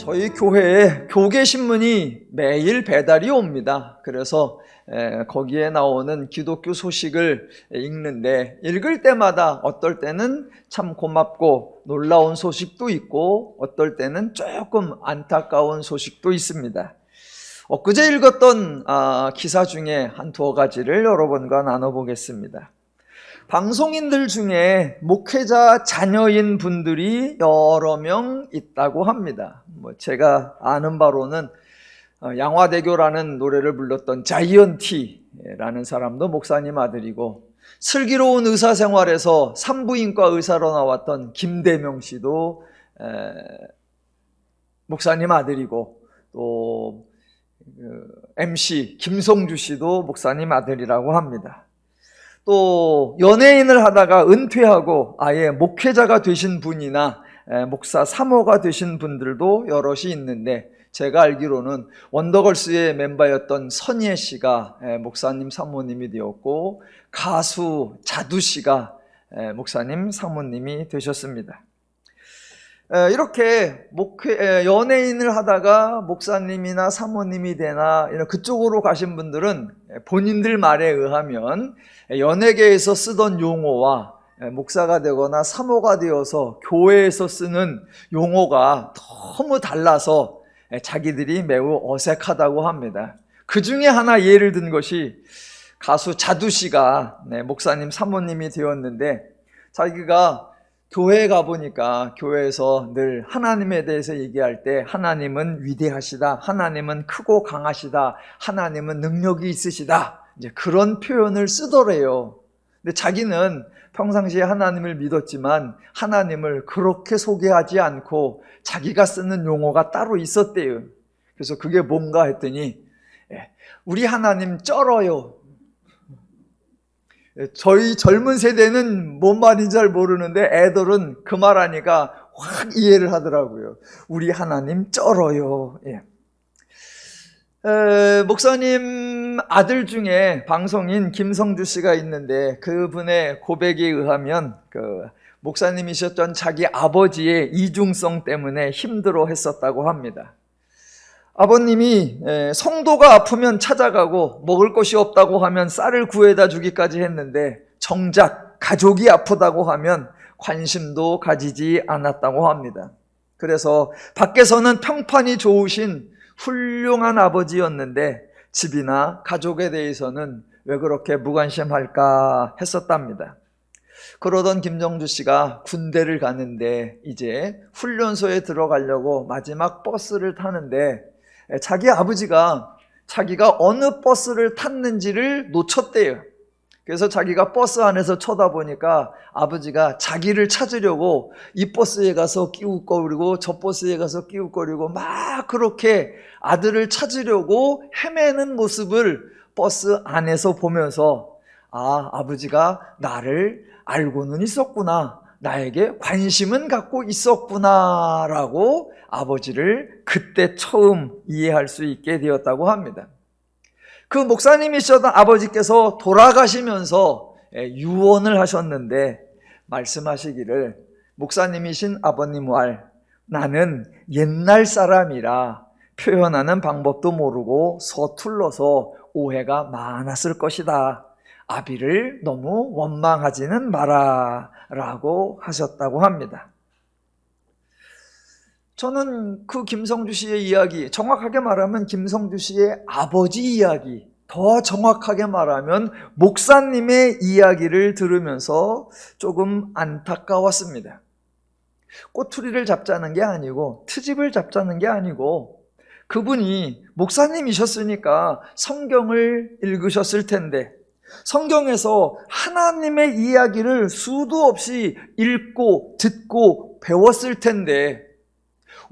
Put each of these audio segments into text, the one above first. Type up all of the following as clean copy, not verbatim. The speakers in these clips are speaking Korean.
저희 교회에 교계신문이 매일 배달이 옵니다. 그래서 거기에 나오는 기독교 소식을 읽는데, 읽을 때마다 어떨 때는 참 고맙고 놀라운 소식도 있고 어떨 때는 조금 안타까운 소식도 있습니다. 엊그제 읽었던 기사 중에 한 두어 가지를 여러분과 나눠보겠습니다. 방송인들 중에 목회자 자녀인 분들이 여러 명 있다고 합니다. 제가 아는 바로는 양화대교라는 노래를 불렀던 자이언티라는 사람도 목사님 아들이고, 슬기로운 의사생활에서 산부인과 의사로 나왔던 김대명 씨도 목사님 아들이고, 또 MC 김성주 씨도 목사님 아들이라고 합니다. 또 연예인을 하다가 은퇴하고 아예 목회자가 되신 분이나 목사 사모가 되신 분들도 여럿이 있는데, 제가 알기로는 원더걸스의 멤버였던 선예 씨가 목사님 사모님이 되었고, 가수 자두 씨가 목사님 사모님이 되셨습니다. 이렇게 연예인을 하다가 목사님이나 사모님이 되나 이런 그쪽으로 가신 분들은 본인들 말에 의하면 연예계에서 쓰던 용어와 목사가 되거나 사모가 되어서 교회에서 쓰는 용어가 너무 달라서 자기들이 매우 어색하다고 합니다. 그 중에 하나 예를 든 것이 가수 자두 씨가 목사님 사모님이 되었는데, 자기가 교회에 가보니까 교회에서 늘 하나님에 대해서 얘기할 때 하나님은 위대하시다, 하나님은 크고 강하시다, 하나님은 능력이 있으시다, 이제 그런 표현을 쓰더래요. 근데 자기는 평상시에 하나님을 믿었지만 하나님을 그렇게 소개하지 않고 자기가 쓰는 용어가 따로 있었대요. 그래서 그게 뭔가 했더니 우리 하나님 쩔어요. 저희 젊은 세대는 뭔 말인지 잘 모르는데 애들은 그 말하니까 확 이해를 하더라고요. 우리 하나님 쩔어요. 목사님 아들 중에 방송인 김성주 씨가 있는데, 그분의 고백에 의하면 목사님이셨던 자기 아버지의 이중성 때문에 힘들어 했었다고 합니다. 아버님이 성도가 아프면 찾아가고 먹을 것이 없다고 하면 쌀을 구해다 주기까지 했는데, 정작 가족이 아프다고 하면 관심도 가지지 않았다고 합니다. 그래서 밖에서는 평판이 좋으신 훌륭한 아버지였는데 집이나 가족에 대해서는 왜 그렇게 무관심할까 했었답니다. 그러던 김정주 씨가 군대를 가는데 이제 훈련소에 들어가려고 마지막 버스를 타는데, 자기 아버지가 자기가 어느 버스를 탔는지를 놓쳤대요. 그래서 자기가 버스 안에서 쳐다보니까 아버지가 자기를 찾으려고 이 버스에 가서 끼웃거리고 저 버스에 가서 끼웃거리고 막 그렇게 아들을 찾으려고 헤매는 모습을 버스 안에서 보면서, 아버지가 나를 알고는 있었구나, 나에게 관심은 갖고 있었구나 라고 아버지를 그때 처음 이해할 수 있게 되었다고 합니다. 그 목사님이셨던 아버지께서 돌아가시면서 유언을 하셨는데, 말씀하시기를, 목사님이신 아버님 말, 나는 옛날 사람이라 표현하는 방법도 모르고 서툴러서 오해가 많았을 것이다. 아비를 너무 원망하지는 마라 라고 하셨다고 합니다. 저는 그 김성주 씨의 이야기, 정확하게 말하면 김성주 씨의 아버지 이야기, 더 정확하게 말하면 목사님의 이야기를 들으면서 조금 안타까웠습니다. 꼬투리를 잡자는 게 아니고 트집을 잡자는 게 아니고, 그분이 목사님이셨으니까 성경을 읽으셨을 텐데, 성경에서 하나님의 이야기를 수도 없이 읽고 듣고 배웠을 텐데,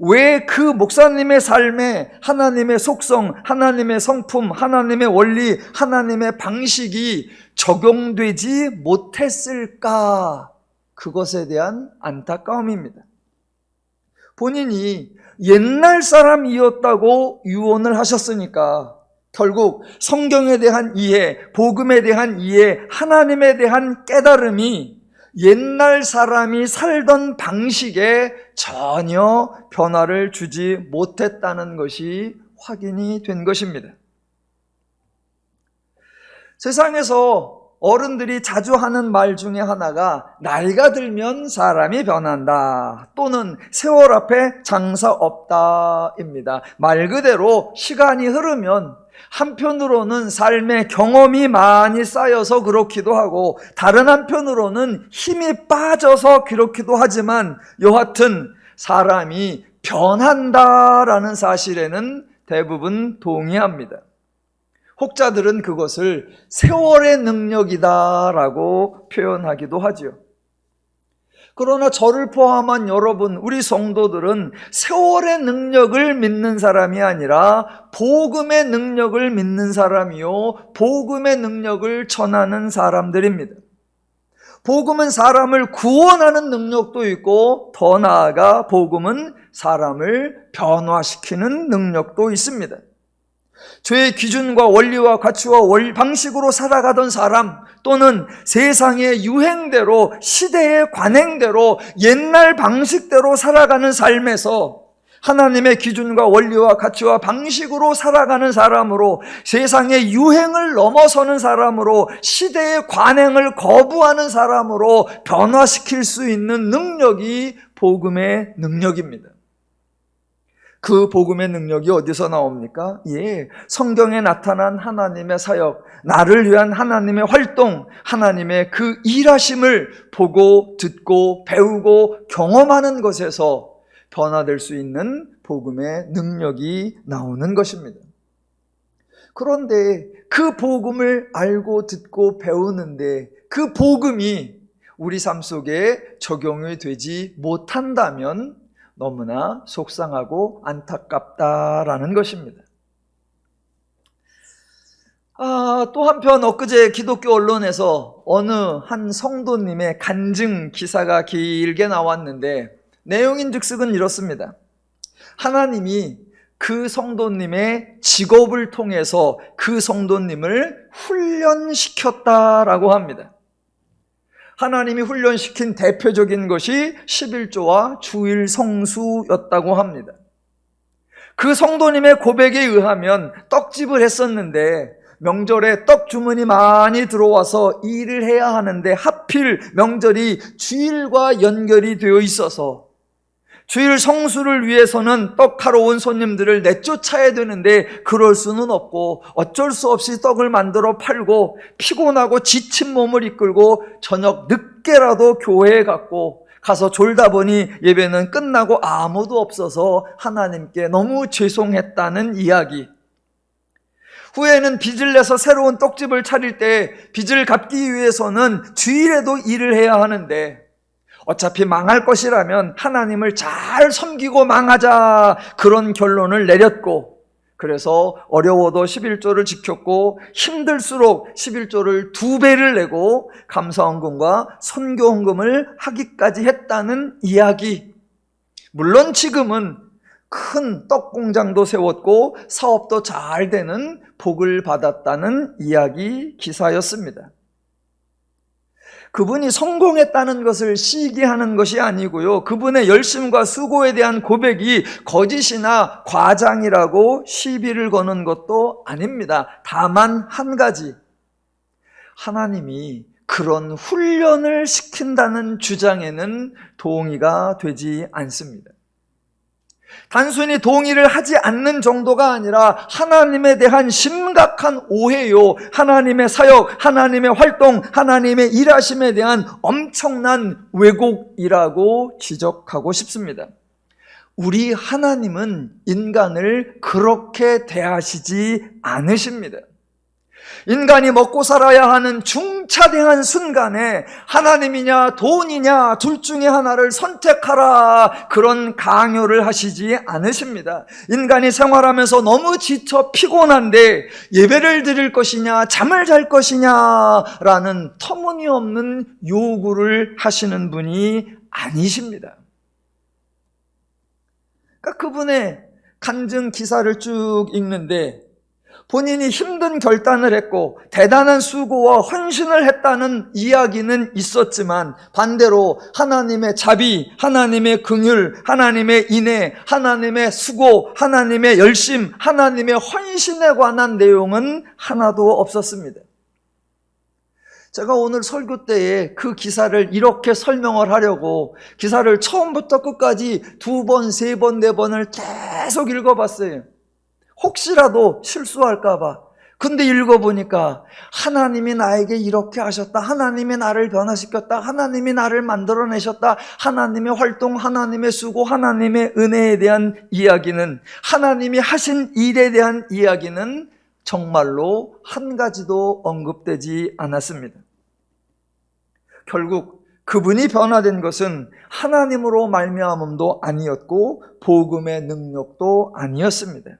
왜 그 목사님의 삶에 하나님의 속성, 하나님의 성품, 하나님의 원리, 하나님의 방식이 적용되지 못했을까? 그것에 대한 안타까움입니다. 본인이 옛날 사람이었다고 유언을 하셨으니까 결국 성경에 대한 이해, 복음에 대한 이해, 하나님에 대한 깨달음이 옛날 사람이 살던 방식에 전혀 변화를 주지 못했다는 것이 확인이 된 것입니다. 세상에서 어른들이 자주 하는 말 중에 하나가 나이가 들면 사람이 변한다, 또는 세월 앞에 장사 없다입니다. 말 그대로 시간이 흐르면 한편으로는 삶의 경험이 많이 쌓여서 그렇기도 하고, 다른 한편으로는 힘이 빠져서 그렇기도 하지만, 여하튼 사람이 변한다라는 사실에는 대부분 동의합니다. 혹자들은 그것을 세월의 능력이다라고 표현하기도 하죠. 그러나 저를 포함한 여러분, 우리 성도들은 세월의 능력을 믿는 사람이 아니라 복음의 능력을 믿는 사람이요, 복음의 능력을 전하는 사람들입니다. 복음은 사람을 구원하는 능력도 있고, 더 나아가 복음은 사람을 변화시키는 능력도 있습니다. 죄의 기준과 원리와 가치와 방식으로 살아가던 사람, 또는 세상의 유행대로, 시대의 관행대로, 옛날 방식대로 살아가는 삶에서 하나님의 기준과 원리와 가치와 방식으로 살아가는 사람으로, 세상의 유행을 넘어서는 사람으로, 시대의 관행을 거부하는 사람으로 변화시킬 수 있는 능력이 복음의 능력입니다. 그 복음의 능력이 어디서 나옵니까? 성경에 나타난 하나님의 사역, 나를 위한 하나님의 활동, 하나님의 그 일하심을 보고 듣고 배우고 경험하는 것에서 변화될 수 있는 복음의 능력이 나오는 것입니다. 그런데 그 복음을 알고 듣고 배우는데 그 복음이 우리 삶 속에 적용이 되지 못한다면 너무나 속상하고 안타깝다라는 것입니다. 또 한편 엊그제 기독교 언론에서 어느 한 성도님의 간증 기사가 길게 나왔는데, 내용인즉슨 이렇습니다. 하나님이 그 성도님의 직업을 통해서 그 성도님을 훈련시켰다라고 합니다. 하나님이 훈련시킨 대표적인 것이 11조와 주일 성수였다고 합니다. 그 성도님의 고백에 의하면 떡집을 했었는데 명절에 떡 주문이 많이 들어와서 일을 해야 하는데 하필 명절이 주일과 연결이 되어 있어서 주일 성수를 위해서는 떡하러 온 손님들을 내쫓아야 되는데 그럴 수는 없고 어쩔 수 없이 떡을 만들어 팔고 피곤하고 지친 몸을 이끌고 저녁 늦게라도 교회에 가서 졸다 보니 예배는 끝나고 아무도 없어서 하나님께 너무 죄송했다는 이야기. 후에는 빚을 내서 새로운 떡집을 차릴 때 빚을 갚기 위해서는 주일에도 일을 해야 하는데 어차피 망할 것이라면 하나님을 잘 섬기고 망하자, 그런 결론을 내렸고, 그래서 어려워도 11조를 지켰고 힘들수록 11조를 2배를 내고 감사헌금과 선교헌금을 하기까지 했다는 이야기. 물론 지금은 큰 떡공장도 세웠고 사업도 잘 되는 복을 받았다는 이야기 기사였습니다. 그분이 성공했다는 것을 시기하는 것이 아니고요, 그분의 열심과 수고에 대한 고백이 거짓이나 과장이라고 시비를 거는 것도 아닙니다. 다만 한 가지, 하나님이 그런 훈련을 시킨다는 주장에는 동의가 되지 않습니다. 단순히 동의를 하지 않는 정도가 아니라 하나님에 대한 심각한 오해요, 하나님의 사역, 하나님의 활동, 하나님의 일하심에 대한 엄청난 왜곡이라고 지적하고 싶습니다. 우리 하나님은 인간을 그렇게 대하시지 않으십니다. 인간이 먹고 살아야 하는 중차대한 순간에 하나님이냐 돈이냐 둘 중에 하나를 선택하라, 그런 강요를 하시지 않으십니다. 인간이 생활하면서 너무 지쳐 피곤한데 예배를 드릴 것이냐 잠을 잘 것이냐라는 터무니없는 요구를 하시는 분이 아니십니다. 그러니까 그분의 간증 기사를 쭉 읽는데 본인이 힘든 결단을 했고 대단한 수고와 헌신을 했다는 이야기는 있었지만 반대로 하나님의 자비, 하나님의 긍휼, 하나님의 인애, 하나님의 수고, 하나님의 열심, 하나님의 헌신에 관한 내용은 하나도 없었습니다. 제가 오늘 설교 때에 그 기사를 이렇게 설명을 하려고 기사를 처음부터 끝까지 2번, 3번, 4번을 계속 읽어봤어요. 혹시라도 실수할까봐. 근데 읽어보니까 하나님이 나에게 이렇게 하셨다. 하나님이 나를 변화시켰다. 하나님이 나를 만들어내셨다. 하나님의 활동, 하나님의 수고, 하나님의 은혜에 대한 이야기는, 하나님이 하신 일에 대한 이야기는 정말로 한 가지도 언급되지 않았습니다. 결국 그분이 변화된 것은 하나님으로 말미암음도 아니었고 복음의 능력도 아니었습니다.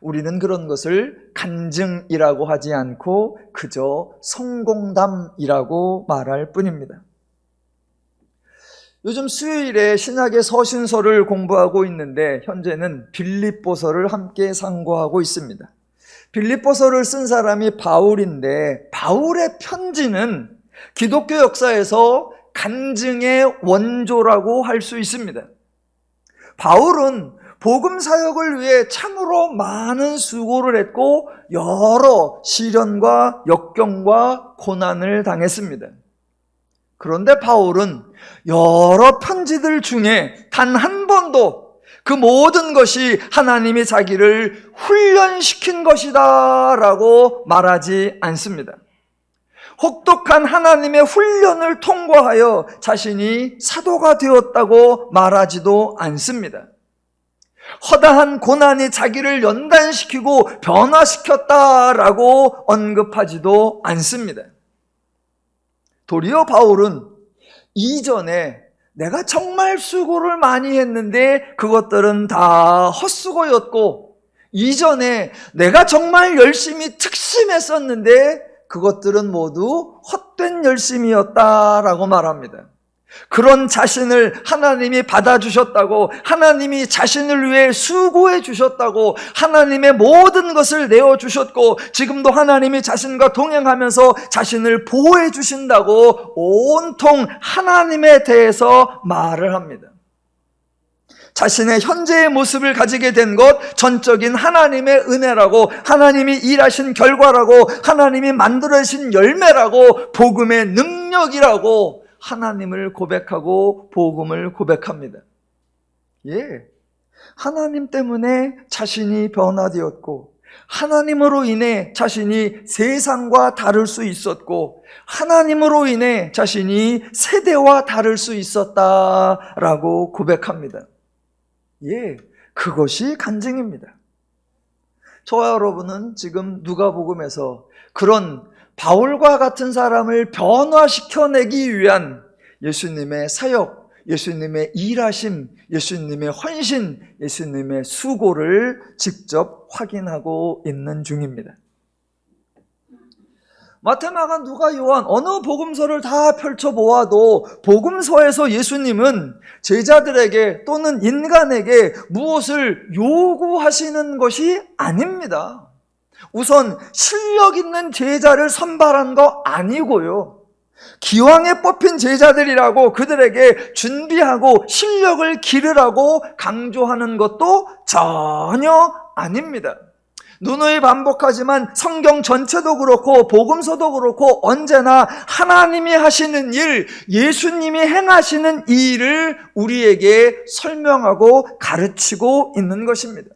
우리는 그런 것을 간증이라고 하지 않고 그저 성공담이라고 말할 뿐입니다. 요즘 수요일에 신약의 서신서를 공부하고 있는데 현재는 빌립보서를 함께 상고하고 있습니다. 빌립보서를 쓴 사람이 바울인데 바울의 편지는 기독교 역사에서 간증의 원조라고 할 수 있습니다. 바울은 복음 사역을 위해 참으로 많은 수고를 했고 여러 시련과 역경과 고난을 당했습니다. 그런데 바울은 여러 편지들 중에 단 한 번도 그 모든 것이 하나님이 자기를 훈련시킨 것이다 라고 말하지 않습니다. 혹독한 하나님의 훈련을 통과하여 자신이 사도가 되었다고 말하지도 않습니다. 허다한 고난이 자기를 연단시키고 변화시켰다라고 언급하지도 않습니다. 도리어 바울은 이전에 내가 정말 수고를 많이 했는데 그것들은 다 헛수고였고, 이전에 내가 정말 열심히 특심했었는데 그것들은 모두 헛된 열심이었다라고 말합니다. 그런 자신을 하나님이 받아주셨다고, 하나님이 자신을 위해 수고해 주셨다고, 하나님의 모든 것을 내어주셨고 지금도 하나님이 자신과 동행하면서 자신을 보호해 주신다고 온통 하나님에 대해서 말을 합니다. 자신의 현재의 모습을 가지게 된 것 전적인 하나님의 은혜라고, 하나님이 일하신 결과라고, 하나님이 만들어신 열매라고, 복음의 능력이라고 하나님을 고백하고 복음을 고백합니다. 예, 하나님 때문에 자신이 변화되었고, 하나님으로 인해 자신이 세상과 다를 수 있었고, 하나님으로 인해 자신이 세대와 다를 수 있었다라고 고백합니다. 예, 그것이 간증입니다. 저와 여러분은 지금 누가복음에서 그런 바울과 같은 사람을 변화시켜내기 위한 예수님의 사역, 예수님의 일하심, 예수님의 헌신, 예수님의 수고를 직접 확인하고 있는 중입니다. 마태, 마가, 누가, 요한 어느 복음서를 다 펼쳐보아도 복음서에서 예수님은 제자들에게 또는 인간에게 무엇을 요구하시는 것이 아닙니다. 우선 실력 있는 제자를 선발한 거 아니고요, 기왕에 뽑힌 제자들이라고 그들에게 준비하고 실력을 기르라고 강조하는 것도 전혀 아닙니다. 누누이 반복하지만 성경 전체도 그렇고 복음서도 그렇고 언제나 하나님이 하시는 일, 예수님이 행하시는 이 일을 우리에게 설명하고 가르치고 있는 것입니다.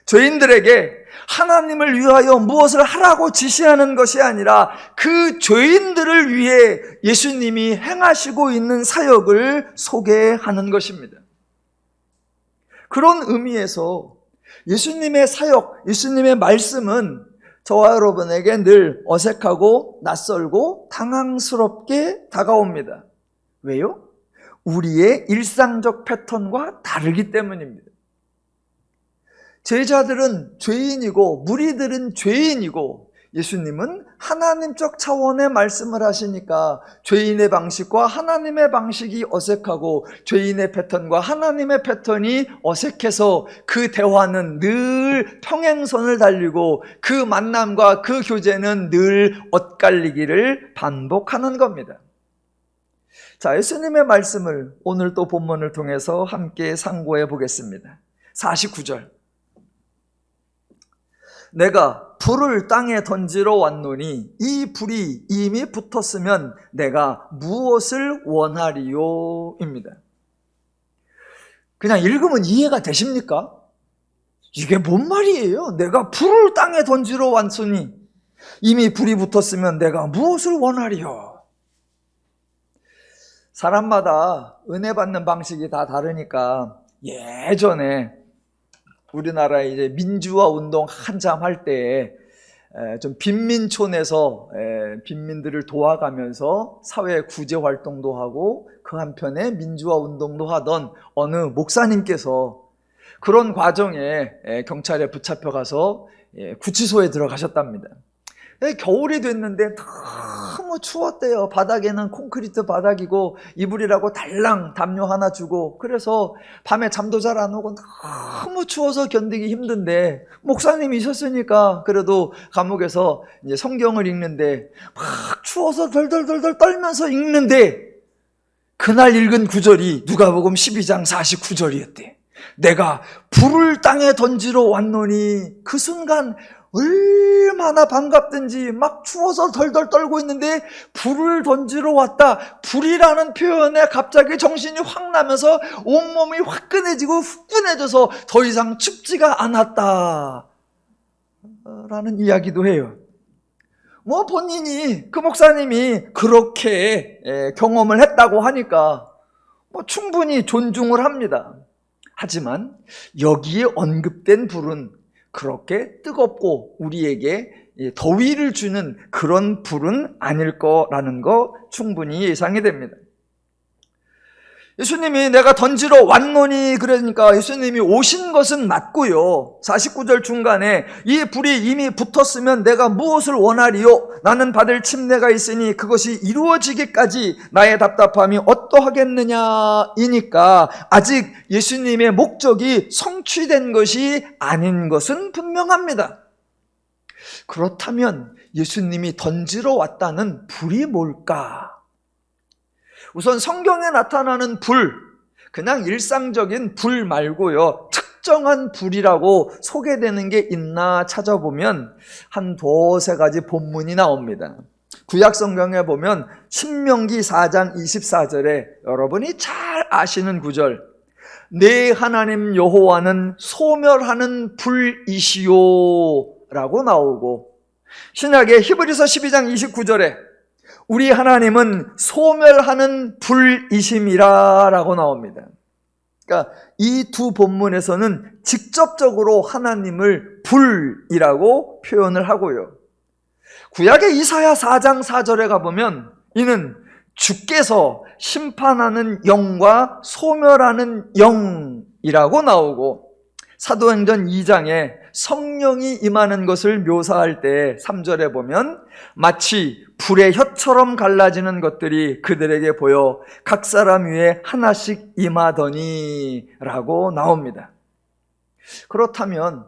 죄인들에게 하나님을 위하여 무엇을 하라고 지시하는 것이 아니라 그 죄인들을 위해 예수님이 행하시고 있는 사역을 소개하는 것입니다. 그런 의미에서 예수님의 사역, 예수님의 말씀은 저와 여러분에게 늘 어색하고 낯설고 당황스럽게 다가옵니다. 왜요? 우리의 일상적 패턴과 다르기 때문입니다. 제자들은 죄인이고 무리들은 죄인이고 예수님은 하나님적 차원의 말씀을 하시니까 죄인의 방식과 하나님의 방식이 어색하고 죄인의 패턴과 하나님의 패턴이 어색해서 그 대화는 늘 평행선을 달리고 그 만남과 그 교제는 늘 엇갈리기를 반복하는 겁니다. 자, 예수님의 말씀을 오늘 또 본문을 통해서 함께 상고해 보겠습니다. 49절. 내가 불을 땅에 던지러 왔노니 이 불이 이미 붙었으면 내가 무엇을 원하리요? 입니다. 그냥 읽으면 이해가 되십니까? 이게 뭔 말이에요? 내가 불을 땅에 던지러 왔으니 이미 불이 붙었으면 내가 무엇을 원하리요? 사람마다 은혜 받는 방식이 다 다르니까 예전에 우리나라 이제 민주화 운동 한참 할 때에 좀 빈민촌에서 빈민들을 도와가면서 사회 구제 활동도 하고 그 한편에 민주화 운동도 하던 어느 목사님께서 그런 과정에 경찰에 붙잡혀 가서 구치소에 들어가셨답니다. 겨울이 됐는데 너무 추웠대요. 바닥에는 콘크리트 바닥이고 이불이라고 달랑 담요 하나 주고, 그래서 밤에 잠도 잘 안 오고 너무 추워서 견디기 힘든데 목사님이 있었으니까 그래도 감옥에서 이제 성경을 읽는데 막 추워서 덜덜덜덜 떨면서 읽는데 그날 읽은 구절이 누가복음 12장 49절이었대. 내가 불을 땅에 던지러 왔노니, 그 순간 얼마나 반갑든지 막 추워서 덜덜 떨고 있는데 불을 던지러 왔다. 불이라는 표현에 갑자기 정신이 확 나면서 온몸이 화끈해지고 후끈해져서 더 이상 춥지가 않았다 라는 이야기도 해요. 뭐 본인이, 그 목사님이 그렇게 경험을 했다고 하니까 뭐 충분히 존중을 합니다. 하지만 여기에 언급된 불은 그렇게 뜨겁고 우리에게 더위를 주는 그런 불은 아닐 거라는 거 충분히 예상이 됩니다. 예수님이 내가 던지러 왔노니, 그러니까 예수님이 오신 것은 맞고요. 49절 중간에 이 불이 이미 붙었으면 내가 무엇을 원하리요? 나는 받을 침례가 있으니 그것이 이루어지기까지 나의 답답함이 어떠하겠느냐 이니까 아직 예수님의 목적이 성취된 것이 아닌 것은 분명합니다. 그렇다면 예수님이 던지러 왔다는 불이 뭘까? 우선 성경에 나타나는 불, 그냥 일상적인 불 말고요, 특정한 불이라고 소개되는 게 있나 찾아보면 한 두세 가지 본문이 나옵니다. 구약 성경에 보면 신명기 4장 24절에 여러분이 잘 아시는 구절, 내 하나님 여호와는 소멸하는 불이시요 라고 나오고, 신약의 히브리서 12장 29절에 우리 하나님은 소멸하는 불이심이라 라고 나옵니다. 그러니까 이 두 본문에서는 직접적으로 하나님을 불이라고 표현을 하고요. 구약의 이사야 4장 4절에 가보면 이는 주께서 심판하는 영과 소멸하는 영이라고 나오고, 사도행전 2장에 성령이 임하는 것을 묘사할 때 3절에 보면 마치 불의 혀처럼 갈라지는 것들이 그들에게 보여 각 사람 위에 하나씩 임하더니 라고 나옵니다. 그렇다면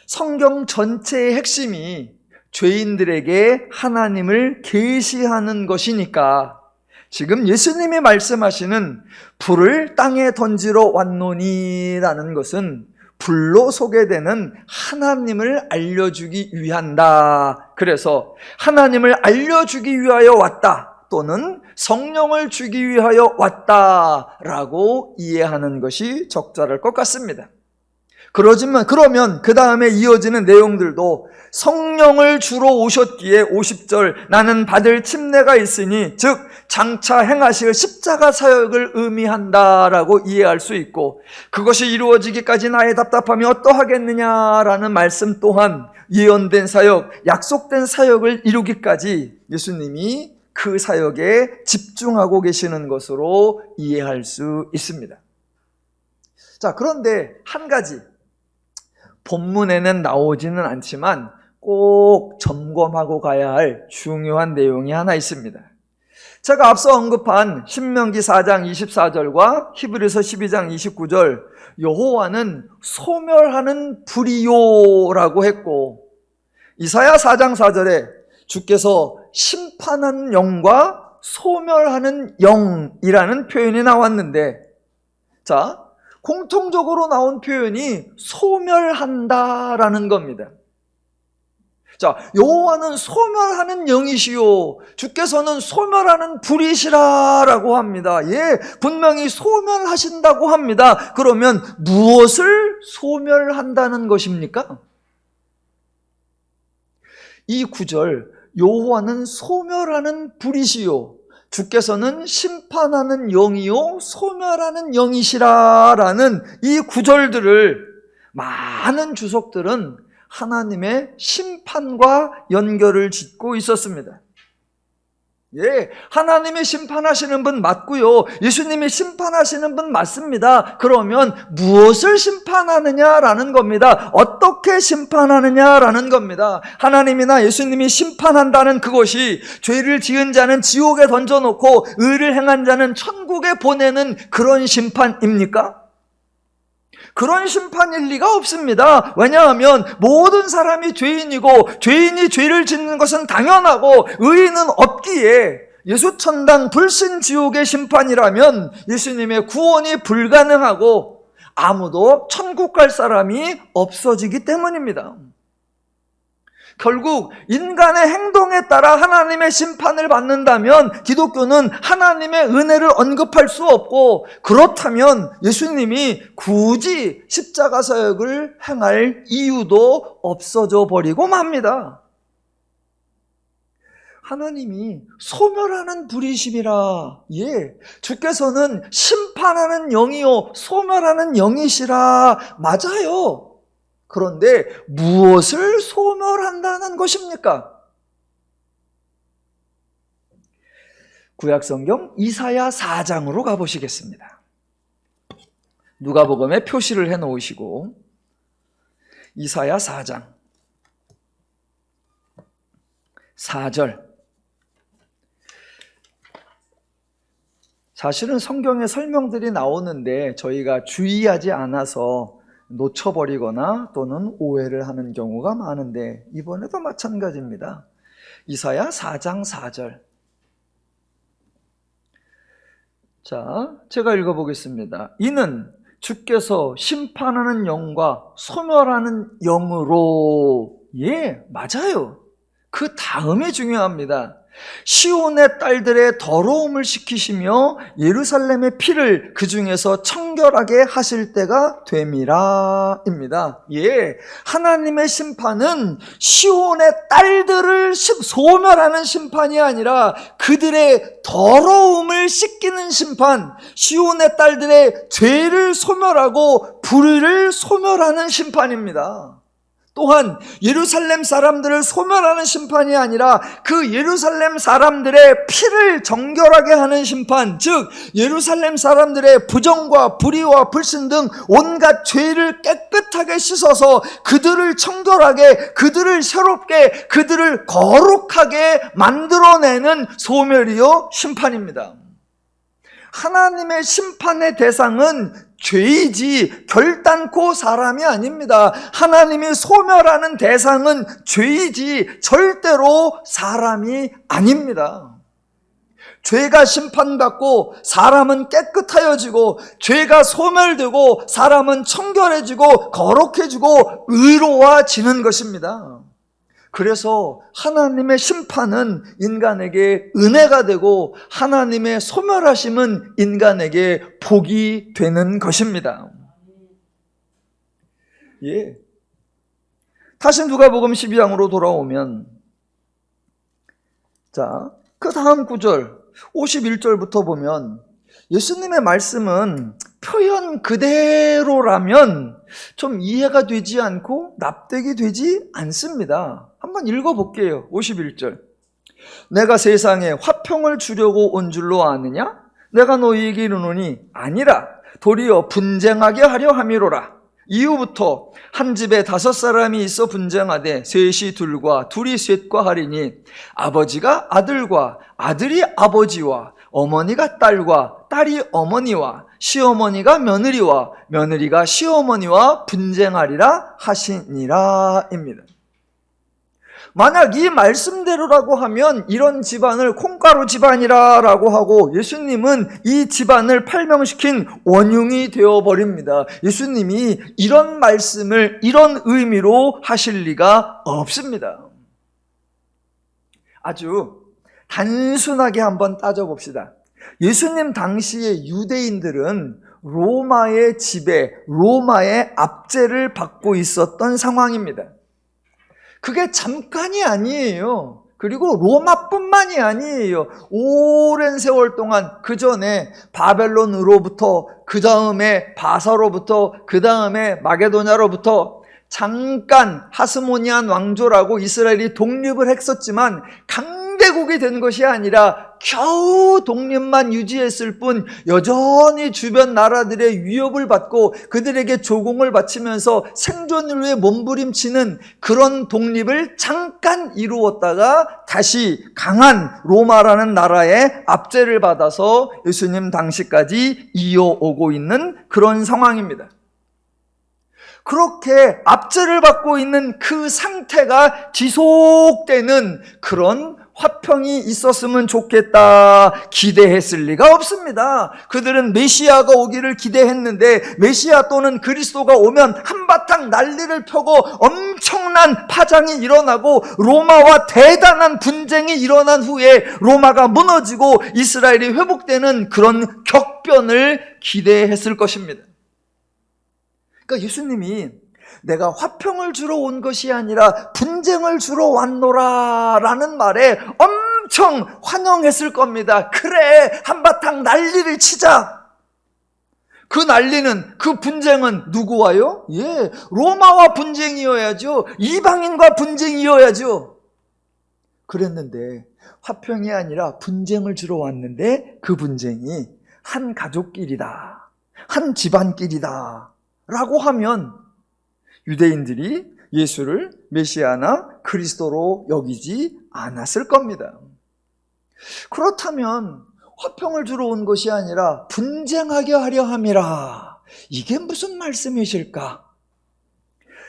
성경 전체의 핵심이 죄인들에게 하나님을 계시하는 것이니까 지금 예수님이 말씀하시는 불을 땅에 던지러 왔노니 라는 것은 불로 소개되는 하나님을 알려주기 위한다. 그래서 하나님을 알려주기 위하여 왔다, 또는 성령을 주기 위하여 왔다라고 이해하는 것이 적절할 것 같습니다. 그러면 그 다음에 이어지는 내용들도 성령을 주러 오셨기에 50절 나는 받을 침례가 있으니 즉 장차 행하실 십자가 사역을 의미한다라고 이해할 수 있고, 그것이 이루어지기까지 나의 답답함이 어떠하겠느냐라는 말씀 또한 예언된 사역, 약속된 사역을 이루기까지 예수님이 그 사역에 집중하고 계시는 것으로 이해할 수 있습니다. 자, 그런데 한 가지 본문에는 나오지는 않지만 꼭 점검하고 가야 할 중요한 내용이 하나 있습니다. 제가 앞서 언급한 신명기 4장 24절과 히브리서 12장 29절, 여호와는 소멸하는 불이요라고 했고, 이사야 4장 4절에 주께서 심판하는 영과 소멸하는 영이라는 표현이 나왔는데, 자, 공통적으로 나온 표현이 소멸한다라는 겁니다. 자, 여호와는 소멸하는 영이시요 주께서는 소멸하는 불이시라라고 합니다. 예, 분명히 소멸하신다고 합니다. 그러면 무엇을 소멸한다는 것입니까? 이 구절, 여호와는 소멸하는 불이시요 주께서는 심판하는 영이요 소멸하는 영이시라라는 이 구절들을 많은 주석들은 하나님의 심판과 연결을 짓고 있었습니다. 예, 하나님이 심판하시는 분 맞고요, 예수님이 심판하시는 분 맞습니다. 그러면 무엇을 심판하느냐라는 겁니다. 어떻게 심판하느냐라는 겁니다. 하나님이나 예수님이 심판한다는 그것이 죄를 지은 자는 지옥에 던져놓고 의를 행한 자는 천국에 보내는 그런 심판입니까? 그런 심판일 리가 없습니다. 왜냐하면 모든 사람이 죄인이고 죄인이 죄를 짓는 것은 당연하고 의인은 없기에 예수 천당 불신 지옥의 심판이라면 예수님의 구원이 불가능하고 아무도 천국 갈 사람이 없어지기 때문입니다. 결국 인간의 행동에 따라 하나님의 심판을 받는다면 기독교는 하나님의 은혜를 언급할 수 없고, 그렇다면 예수님이 굳이 십자가 사역을 행할 이유도 없어져 버리고 맙니다. 하나님이 소멸하는 불이심이라, 예, 주께서는 심판하는 영이요 소멸하는 영이시라, 맞아요. 그런데 무엇을 소멸한다는 것입니까? 구약성경 이사야 4장으로 가보시겠습니다. 누가복음에 표시를 해놓으시고 이사야 4장 4절. 사실은 성경에 설명들이 나오는데 저희가 주의하지 않아서 놓쳐버리거나 또는 오해를 하는 경우가 많은데 이번에도 마찬가지입니다. 이사야 4장 4절. 자, 제가 읽어보겠습니다. 이는 주께서 심판하는 영과 소멸하는 영으로, 예, 맞아요. 그 다음에 중요합니다. 시온의 딸들의 더러움을 시키시며 예루살렘의 피를 그 중에서 청결하게 하실 때가 됨이라 입니다. 예, 하나님의 심판은 시온의 딸들을 소멸하는 심판이 아니라 그들의 더러움을 씻기는 심판, 시온의 딸들의 죄를 소멸하고 불의를 소멸하는 심판입니다. 또한 예루살렘 사람들을 소멸하는 심판이 아니라 그 예루살렘 사람들의 피를 정결하게 하는 심판, 즉 예루살렘 사람들의 부정과 불의와 불신 등 온갖 죄를 깨끗하게 씻어서 그들을 청결하게, 그들을 새롭게, 그들을 거룩하게 만들어내는 소멸이요 심판입니다. 하나님의 심판의 대상은 죄이지 결단코 사람이 아닙니다. 하나님이 소멸하는 대상은 죄이지 절대로 사람이 아닙니다. 죄가 심판받고 사람은 깨끗하여지고, 죄가 소멸되고 사람은 청결해지고 거룩해지고 의로워지는 것입니다. 그래서 하나님의 심판은 인간에게 은혜가 되고 하나님의 소멸하심은 인간에게 복이 되는 것입니다. 예. 다시 누가복음 12장으로 돌아오면, 자, 그 다음 구절 51절부터 보면 예수님의 말씀은 표현 그대로라면 좀 이해가 되지 않고 납득이 되지 않습니다. 한번 읽어볼게요. 51절. 내가 세상에 화평을 주려고 온 줄로 아느냐? 내가 너희에게 이르노니 아니라 도리어 분쟁하게 하려 함이로라. 이후부터 한 집에 5사람이 있어 분쟁하되 셋이 둘과 둘이 셋과 하리니 아버지가 아들과 아들이 아버지와 어머니가 딸과 딸이 어머니와 시어머니가 며느리와 며느리가 시어머니와 분쟁하리라 하시니라 입니다. 만약 이 말씀대로라고 하면 이런 집안을 콩가루 집안이라고 하고 예수님은 이 집안을 팔명시킨 원흉이 되어버립니다. 예수님이 이런 말씀을 이런 의미로 하실 리가 없습니다. 아주 단순하게 한번 따져봅시다. 예수님 당시의 유대인들은 로마의 지배, 로마의 압제를 받고 있었던 상황입니다. 그게 잠깐이 아니에요. 그리고 로마뿐만이 아니에요. 오랜 세월 동안 그 전에 바벨론으로부터, 그 다음에 바사로부터, 그 다음에 마게도냐로부터 잠깐 하스모니안 왕조라고 이스라엘이 독립을 했었지만 강대국이 된 것이 아니라 겨우 독립만 유지했을 뿐 여전히 주변 나라들의 위협을 받고 그들에게 조공을 바치면서 생존을 위해 몸부림치는 그런 독립을 잠깐 이루었다가 다시 강한 로마라는 나라의 압제를 받아서 예수님 당시까지 이어오고 있는 그런 상황입니다. 그렇게 압제를 받고 있는 그 상태가 지속되는 그런 화평이 있었으면 좋겠다 기대했을 리가 없습니다. 그들은 메시아가 오기를 기대했는데 메시아 또는 그리스도가 오면 한바탕 난리를 펴고 엄청난 파장이 일어나고 로마와 대단한 분쟁이 일어난 후에 로마가 무너지고 이스라엘이 회복되는 그런 격변을 기대했을 것입니다. 그러니까 예수님이 내가 화평을 주러 온 것이 아니라 분쟁을 주러 왔노라 라는 말에 엄청 환영했을 겁니다. 그래, 한바탕 난리를 치자. 그 난리는, 그 분쟁은 누구와요? 예, 로마와 분쟁이어야죠. 이방인과 분쟁이어야죠. 그랬는데 화평이 아니라 분쟁을 주러 왔는데 그 분쟁이 한 가족끼리다, 한 집안끼리다 라고 하면 유대인들이 예수를 메시아나 그리스도로 여기지 않았을 겁니다. 그렇다면 화평을 주러 온 것이 아니라 분쟁하게 하려 함이라. 이게 무슨 말씀이실까?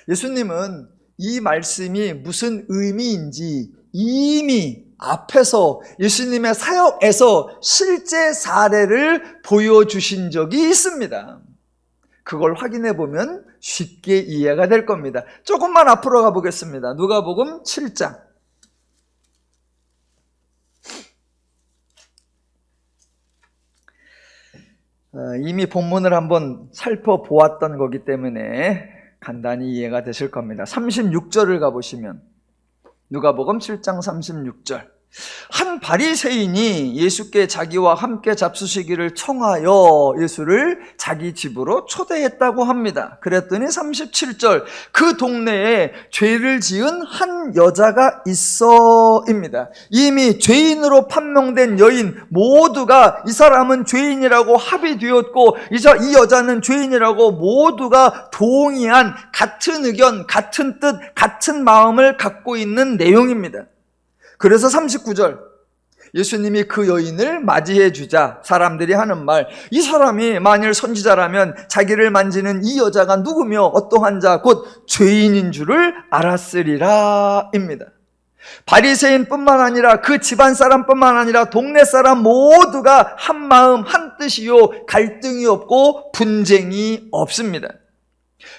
예수님은 이 말씀이 무슨 의미인지 이미 앞에서 예수님의 사역에서 실제 사례를 보여주신 적이 있습니다. 그걸 확인해 보면 쉽게 이해가 될 겁니다. 조금만 앞으로 가보겠습니다. 누가복음 7장. 이미 본문을 한번 살펴보았던 거기 때문에 간단히 이해가 되실 겁니다. 36절을 가보시면 누가복음 7장 36절. 한 바리새인이 예수께 자기와 함께 잡수시기를 청하여 예수를 자기 집으로 초대했다고 합니다. 그랬더니 37절, 그 동네에 죄를 지은 한 여자가 있어입니다. 이미 죄인으로 판명된 여인 모두가 이 사람은 죄인이라고 합의되었고 이 여자는 죄인이라고 모두가 동의한 같은 의견, 같은 뜻, 같은 마음을 갖고 있는 내용입니다. 그래서 39절, 예수님이 그 여인을 맞이해 주자 사람들이 하는 말, 이 사람이 만일 선지자라면 자기를 만지는 이 여자가 누구며 어떠한 자 곧 죄인인 줄을 알았으리라 입니다. 바리새인뿐만 아니라 그 집안 사람뿐만 아니라 동네 사람 모두가 한 마음 한 뜻이요 갈등이 없고 분쟁이 없습니다.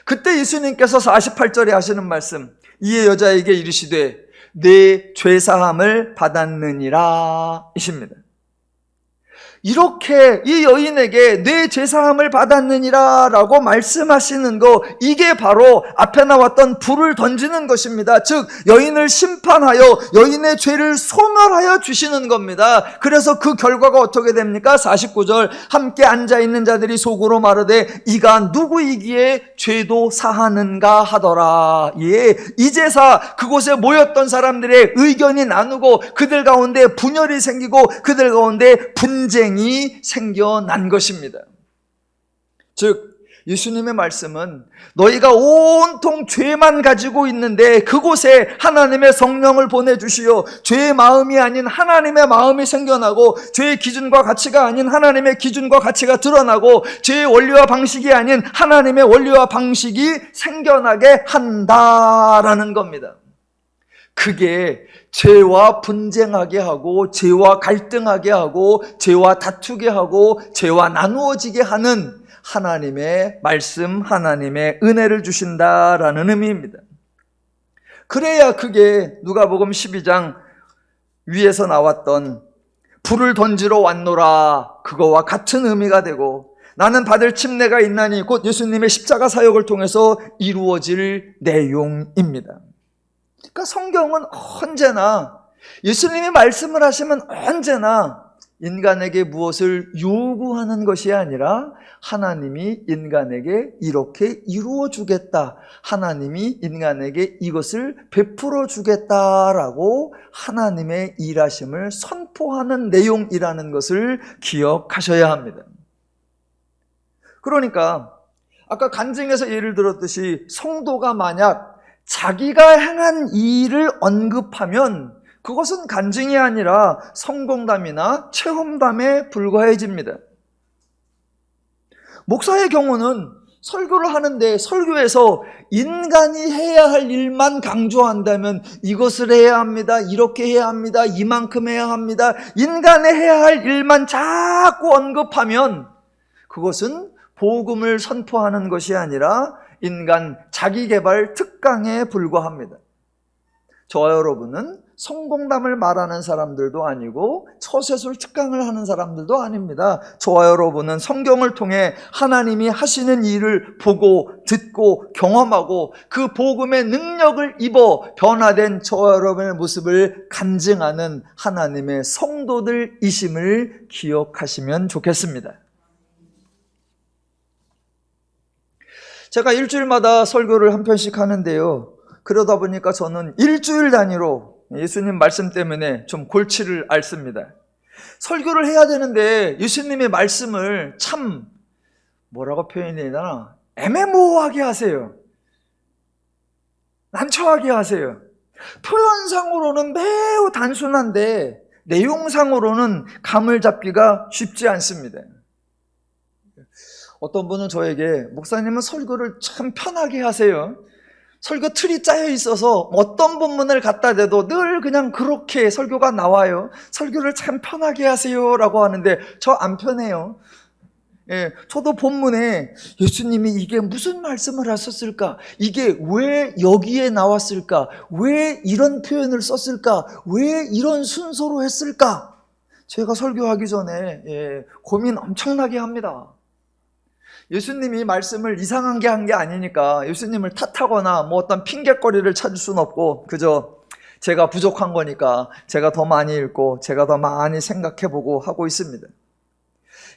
그때 예수님께서 48절에 하시는 말씀, 이에 여자에게 이르시되 내 죄사함을 받았느니라 이십니다. 이렇게 이 여인에게 내 죄사함을 받았느니라 라고 말씀하시는 거, 이게 바로 앞에 나왔던 불을 던지는 것입니다. 즉 여인을 심판하여 여인의 죄를 소멸하여 주시는 겁니다. 그래서 그 결과가 어떻게 됩니까? 49절, 함께 앉아있는 자들이 속으로 말하되 이가 누구이기에 죄도 사하는가 하더라. 예, 이제사 그곳에 모였던 사람들의 의견이 나누고 그들 가운데 분열이 생기고 그들 가운데 분쟁이 생겨난 것입니다. 즉 예수님의 말씀은 너희가 온통 죄만 가지고 있는데 그곳에 하나님의 성령을 보내주시어 죄의 마음이 아닌 하나님의 마음이 생겨나고 죄의 기준과 가치가 아닌 하나님의 기준과 가치가 드러나고 죄의 원리와 방식이 아닌 하나님의 원리와 방식이 생겨나게 한다라는 겁니다. 그게 죄와 분쟁하게 하고 죄와 갈등하게 하고 죄와 다투게 하고 죄와 나누어지게 하는 하나님의 말씀, 하나님의 은혜를 주신다라는 의미입니다. 그래야 그게 누가복음 12장 위에서 나왔던 불을 던지러 왔노라 그거와 같은 의미가 되고 나는 받을 침례가 있나니 곧 예수님의 십자가 사역을 통해서 이루어질 내용입니다. 그러니까 성경은 언제나 예수님이 말씀을 하시면 언제나 인간에게 무엇을 요구하는 것이 아니라 하나님이 인간에게 이렇게 이루어 주겠다, 하나님이 인간에게 이것을 베풀어 주겠다라고 하나님의 일하심을 선포하는 내용이라는 것을 기억하셔야 합니다. 그러니까 아까 간증에서 예를 들었듯이 성도가 만약 자기가 행한 일을 언급하면 그것은 간증이 아니라 성공담이나 체험담에 불과해집니다. 목사의 경우는 설교를 하는데 설교에서 인간이 해야 할 일만 강조한다면 이것을 해야 합니다, 이렇게 해야 합니다, 이만큼 해야 합니다, 인간이 해야 할 일만 자꾸 언급하면 그것은 복음을 선포하는 것이 아니라 인간 자기개발 특강에 불과합니다. 저와 여러분은 성공담을 말하는 사람들도 아니고 처세술 특강을 하는 사람들도 아닙니다. 저와 여러분은 성경을 통해 하나님이 하시는 일을 보고 듣고 경험하고 그 복음의 능력을 입어 변화된 저와 여러분의 모습을 간증하는 하나님의 성도들이심을 기억하시면 좋겠습니다. 제가 일주일마다 설교를 한 편씩 하는데요, 그러다 보니까 저는 일주일 단위로 예수님 말씀 때문에 좀 골치를 앓습니다. 설교를 해야 되는데 예수님의 말씀을 참 뭐라고 표현해야 되나, 애매모호하게 하세요. 난처하게 하세요. 표현상으로는 매우 단순한데 내용상으로는 감을 잡기가 쉽지 않습니다. 어떤 분은 저에게 목사님은 설교를 참 편하게 하세요. 설교 틀이 짜여 있어서 어떤 본문을 갖다 대도 늘 그냥 그렇게 설교가 나와요. 설교를 참 편하게 하세요 라고 하는데 저 안 편해요. 예, 저도 본문에 예수님이 이게 무슨 말씀을 하셨을까? 이게 왜 여기에 나왔을까? 왜 이런 표현을 썼을까? 왜 이런 순서로 했을까? 제가 설교하기 전에 고민 엄청나게 합니다. 예수님이 말씀을 이상한 게 한 게 아니니까 예수님을 탓하거나 뭐 어떤 핑계거리를 찾을 수는 없고 그저 제가 부족한 거니까 제가 더 많이 읽고 제가 더 많이 생각해보고 하고 있습니다.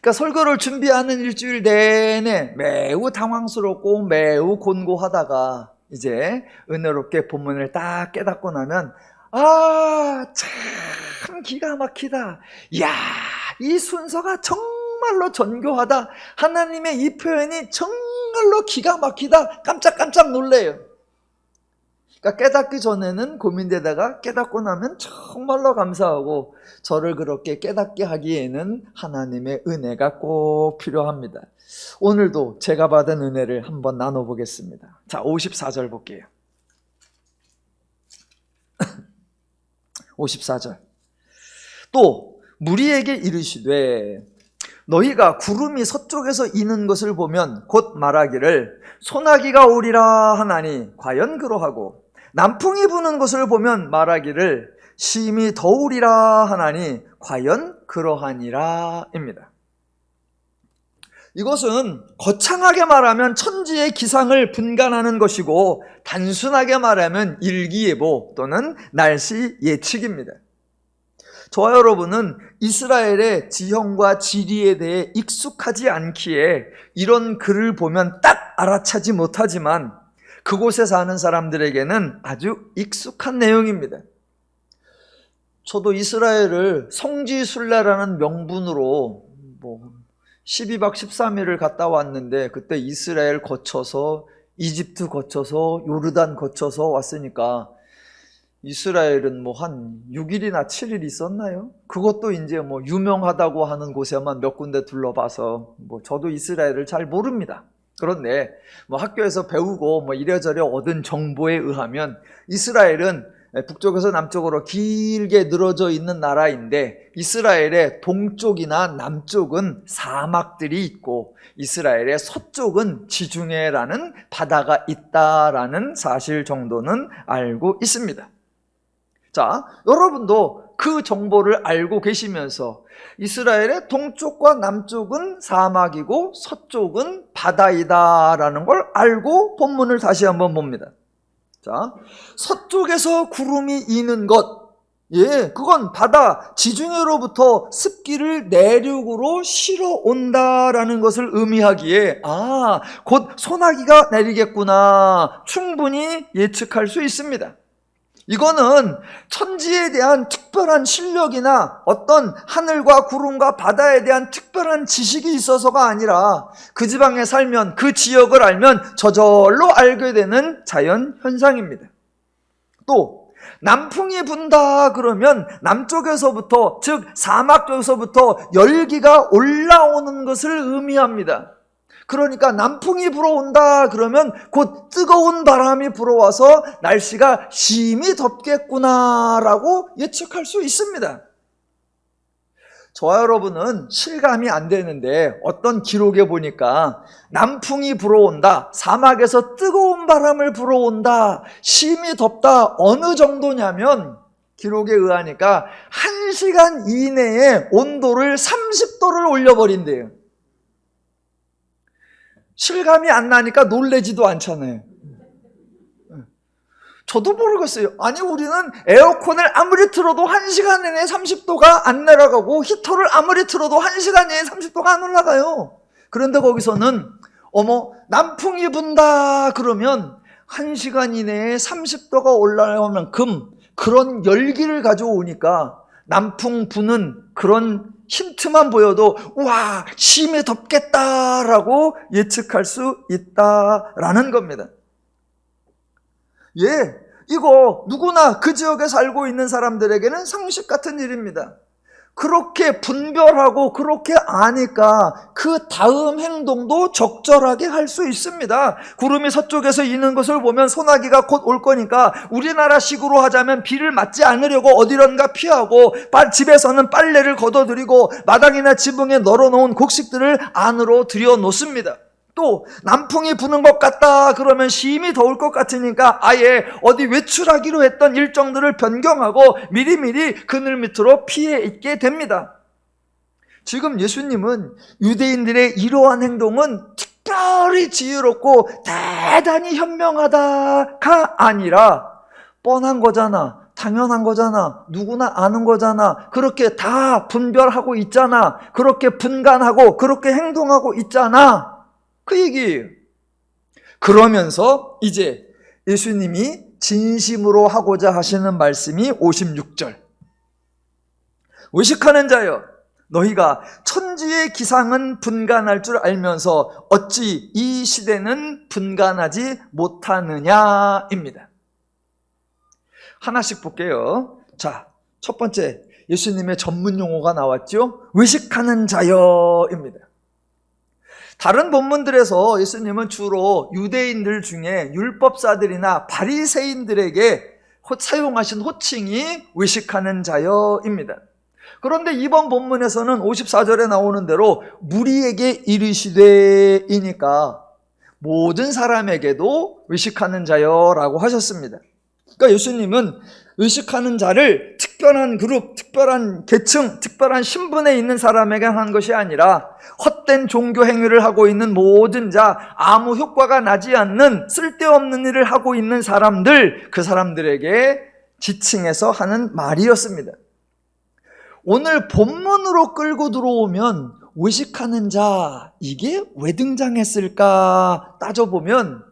그러니까 설교를 준비하는 일주일 내내 매우 당황스럽고 매우 곤고하다가 이제 은혜롭게 본문을 딱 깨닫고 나면 참 기가 막히다. 이야, 이 순서가 정말로 정교하다. 하나님의 이 표현이 정말로 기가 막히다. 깜짝깜짝 놀래요. 그러니까 깨닫기 전에는 고민되다가 깨닫고 나면 정말로 감사하고 저를 그렇게 깨닫게 하기에는 하나님의 은혜가 꼭 필요합니다. 오늘도 제가 받은 은혜를 한번 나눠보겠습니다. 자, 54절 볼게요. 54절. 또 무리에게 이르시되 너희가 구름이 서쪽에서 이는 것을 보면 곧 말하기를 소나기가 오리라 하나니 과연 그러하고 남풍이 부는 것을 보면 말하기를 심히 더우리라 하나니 과연 그러하니라 입니다. 이것은 거창하게 말하면 천지의 기상을 분간하는 것이고 단순하게 말하면 일기예보 또는 날씨 예측입니다. 저와 여러분은 이스라엘의 지형과 지리에 대해 익숙하지 않기에 이런 글을 보면 딱 알아차지 못하지만 그곳에 사는 사람들에게는 아주 익숙한 내용입니다. 저도 이스라엘을 성지순례라는 명분으로 12박 13일을 갔다 왔는데 그때 이스라엘 거쳐서 이집트 거쳐서 요르단 거쳐서 왔으니까 이스라엘은 뭐 한 6일이나 7일 있었나요? 그것도 이제 뭐 유명하다고 하는 곳에만 몇 군데 둘러봐서 뭐 저도 이스라엘을 잘 모릅니다. 그런데 뭐 학교에서 배우고 뭐 이래저래 얻은 정보에 의하면 이스라엘은 북쪽에서 남쪽으로 길게 늘어져 있는 나라인데 이스라엘의 동쪽이나 남쪽은 사막들이 있고 이스라엘의 서쪽은 지중해라는 바다가 있다라는 사실 정도는 알고 있습니다. 자, 여러분도 그 정보를 알고 계시면서 이스라엘의 동쪽과 남쪽은 사막이고 서쪽은 바다이다라는 걸 알고 본문을 다시 한번 봅니다. 자, 서쪽에서 구름이 이는 것, 그건 바다 지중해로부터 습기를 내륙으로 실어 온다라는 것을 의미하기에 곧 소나기가 내리겠구나 충분히 예측할 수 있습니다. 이거는 천지에 대한 특별한 실력이나 어떤 하늘과 구름과 바다에 대한 특별한 지식이 있어서가 아니라 그 지방에 살면 그 지역을 알면 저절로 알게 되는 자연 현상입니다. 또 남풍이 분다 그러면 남쪽에서부터 즉 사막 쪽에서부터 열기가 올라오는 것을 의미합니다. 그러니까 남풍이 불어온다 그러면 곧 뜨거운 바람이 불어와서 날씨가 심히 덥겠구나라고 예측할 수 있습니다. 저와 여러분은 실감이 안 되는데 어떤 기록에 보니까 남풍이 불어온다, 사막에서 뜨거운 바람을 불어온다, 심히 덥다 어느 정도냐면 기록에 의하니까 1시간 이내에 온도를 30도를 올려버린대요. 실감이 안 나니까 놀래지도 않잖아요. 저도 모르겠어요. 아니 우리는 에어컨을 아무리 틀어도 1시간 내내 30도가 안 내려가고 히터를 아무리 틀어도 1시간 내에 30도가 안 올라가요. 그런데 거기서는 남풍이 분다 그러면 1시간 이내에 30도가 올라갈 만큼 그런 열기를 가져오니까 남풍 부는 그런 힌트만 보여도 와 심히 덥겠다라고 예측할 수 있다라는 겁니다. 이거 누구나 그 지역에 살고 있는 사람들에게는 상식 같은 일입니다. 그렇게 분별하고 그렇게 아니까 그 다음 행동도 적절하게 할 수 있습니다. 구름이 서쪽에서 이는 것을 보면 소나기가 곧 올 거니까 우리나라식으로 하자면 비를 맞지 않으려고 어디론가 피하고 집에서는 빨래를 걷어들이고 마당이나 지붕에 널어놓은 곡식들을 안으로 들여놓습니다. 또 남풍이 부는 것 같다 그러면 심히 더울 것 같으니까 아예 어디 외출하기로 했던 일정들을 변경하고 미리미리 그늘 밑으로 피해 있게 됩니다. 지금 예수님은 유대인들의 이러한 행동은 특별히 지혜롭고 대단히 현명하다가 아니라 뻔한 거잖아, 당연한 거잖아, 누구나 아는 거잖아, 그렇게 다 분별하고 있잖아, 그렇게 분간하고 그렇게 행동하고 있잖아, 그 얘기예요. 그러면서 이제 예수님이 진심으로 하고자 하시는 말씀이 56절. 의식하는 자여, 너희가 천지의 기상은 분간할 줄 알면서 어찌 이 시대는 분간하지 못하느냐입니다. 하나씩 볼게요. 자, 첫 번째 예수님의 전문 용어가 나왔죠. 의식하는 자여입니다. 다른 본문들에서 예수님은 주로 유대인들 중에 율법사들이나 바리새인들에게 사용하신 호칭이 의식하는 자여입니다. 그런데 이번 본문에서는 54절에 나오는 대로 무리에게 이르시되이니까 모든 사람에게도 의식하는 자여라고 하셨습니다. 그러니까 예수님은 의식하는 자를 특별한 그룹, 특별한 계층, 특별한 신분에 있는 사람에게 한 것이 아니라 헛된 종교 행위를 하고 있는 모든 자, 아무 효과가 나지 않는 쓸데없는 일을 하고 있는 사람들, 그 사람들에게 지칭해서 하는 말이었습니다. 오늘 본문으로 끌고 들어오면 의식하는 자, 이게 왜 등장했을까 따져보면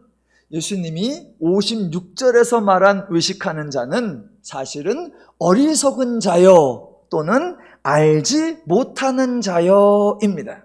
예수님이 56절에서 말한 의식하는 자는 사실은 어리석은 자여 또는 알지 못하는 자여입니다.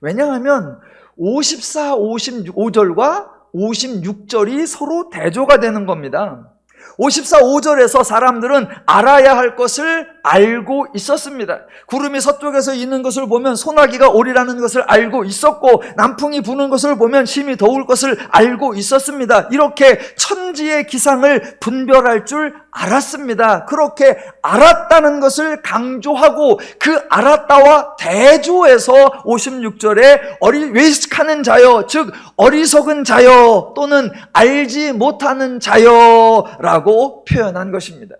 왜냐하면 54, 55절과 56절이 서로 대조가 되는 겁니다. 54, 5절에서 사람들은 알아야 할 것을 알고 있었습니다. 구름이 서쪽에서 있는 것을 보면 소나기가 오리라는 것을 알고 있었고, 남풍이 부는 것을 보면 심히 더울 것을 알고 있었습니다. 이렇게 천지의 기상을 분별할 줄 알았습니다. 그렇게 알았다는 것을 강조하고 그 알았다와 대조해서 56절에 외식하는 자여, 즉 어리석은 자여 또는 알지 못하는 자여라고 표현한 것입니다.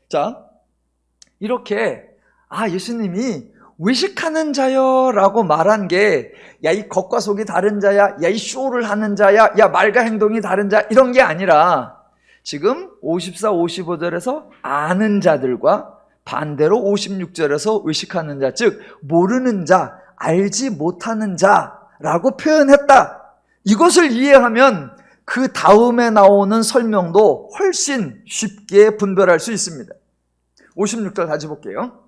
자, 이렇게 예수님이 외식하는 자여라고 말한 게 야, 이 겉과 속이 다른 자야, 야, 이 쇼를 하는 자야, 야, 말과 행동이 다른 자, 이런 게 아니라 지금 54, 55절에서 아는 자들과 반대로 56절에서 외식하는 자, 즉 모르는 자, 알지 못하는 자라고 표현했다. 이것을 이해하면 그 다음에 나오는 설명도 훨씬 쉽게 분별할 수 있습니다. 56절 다시 볼게요.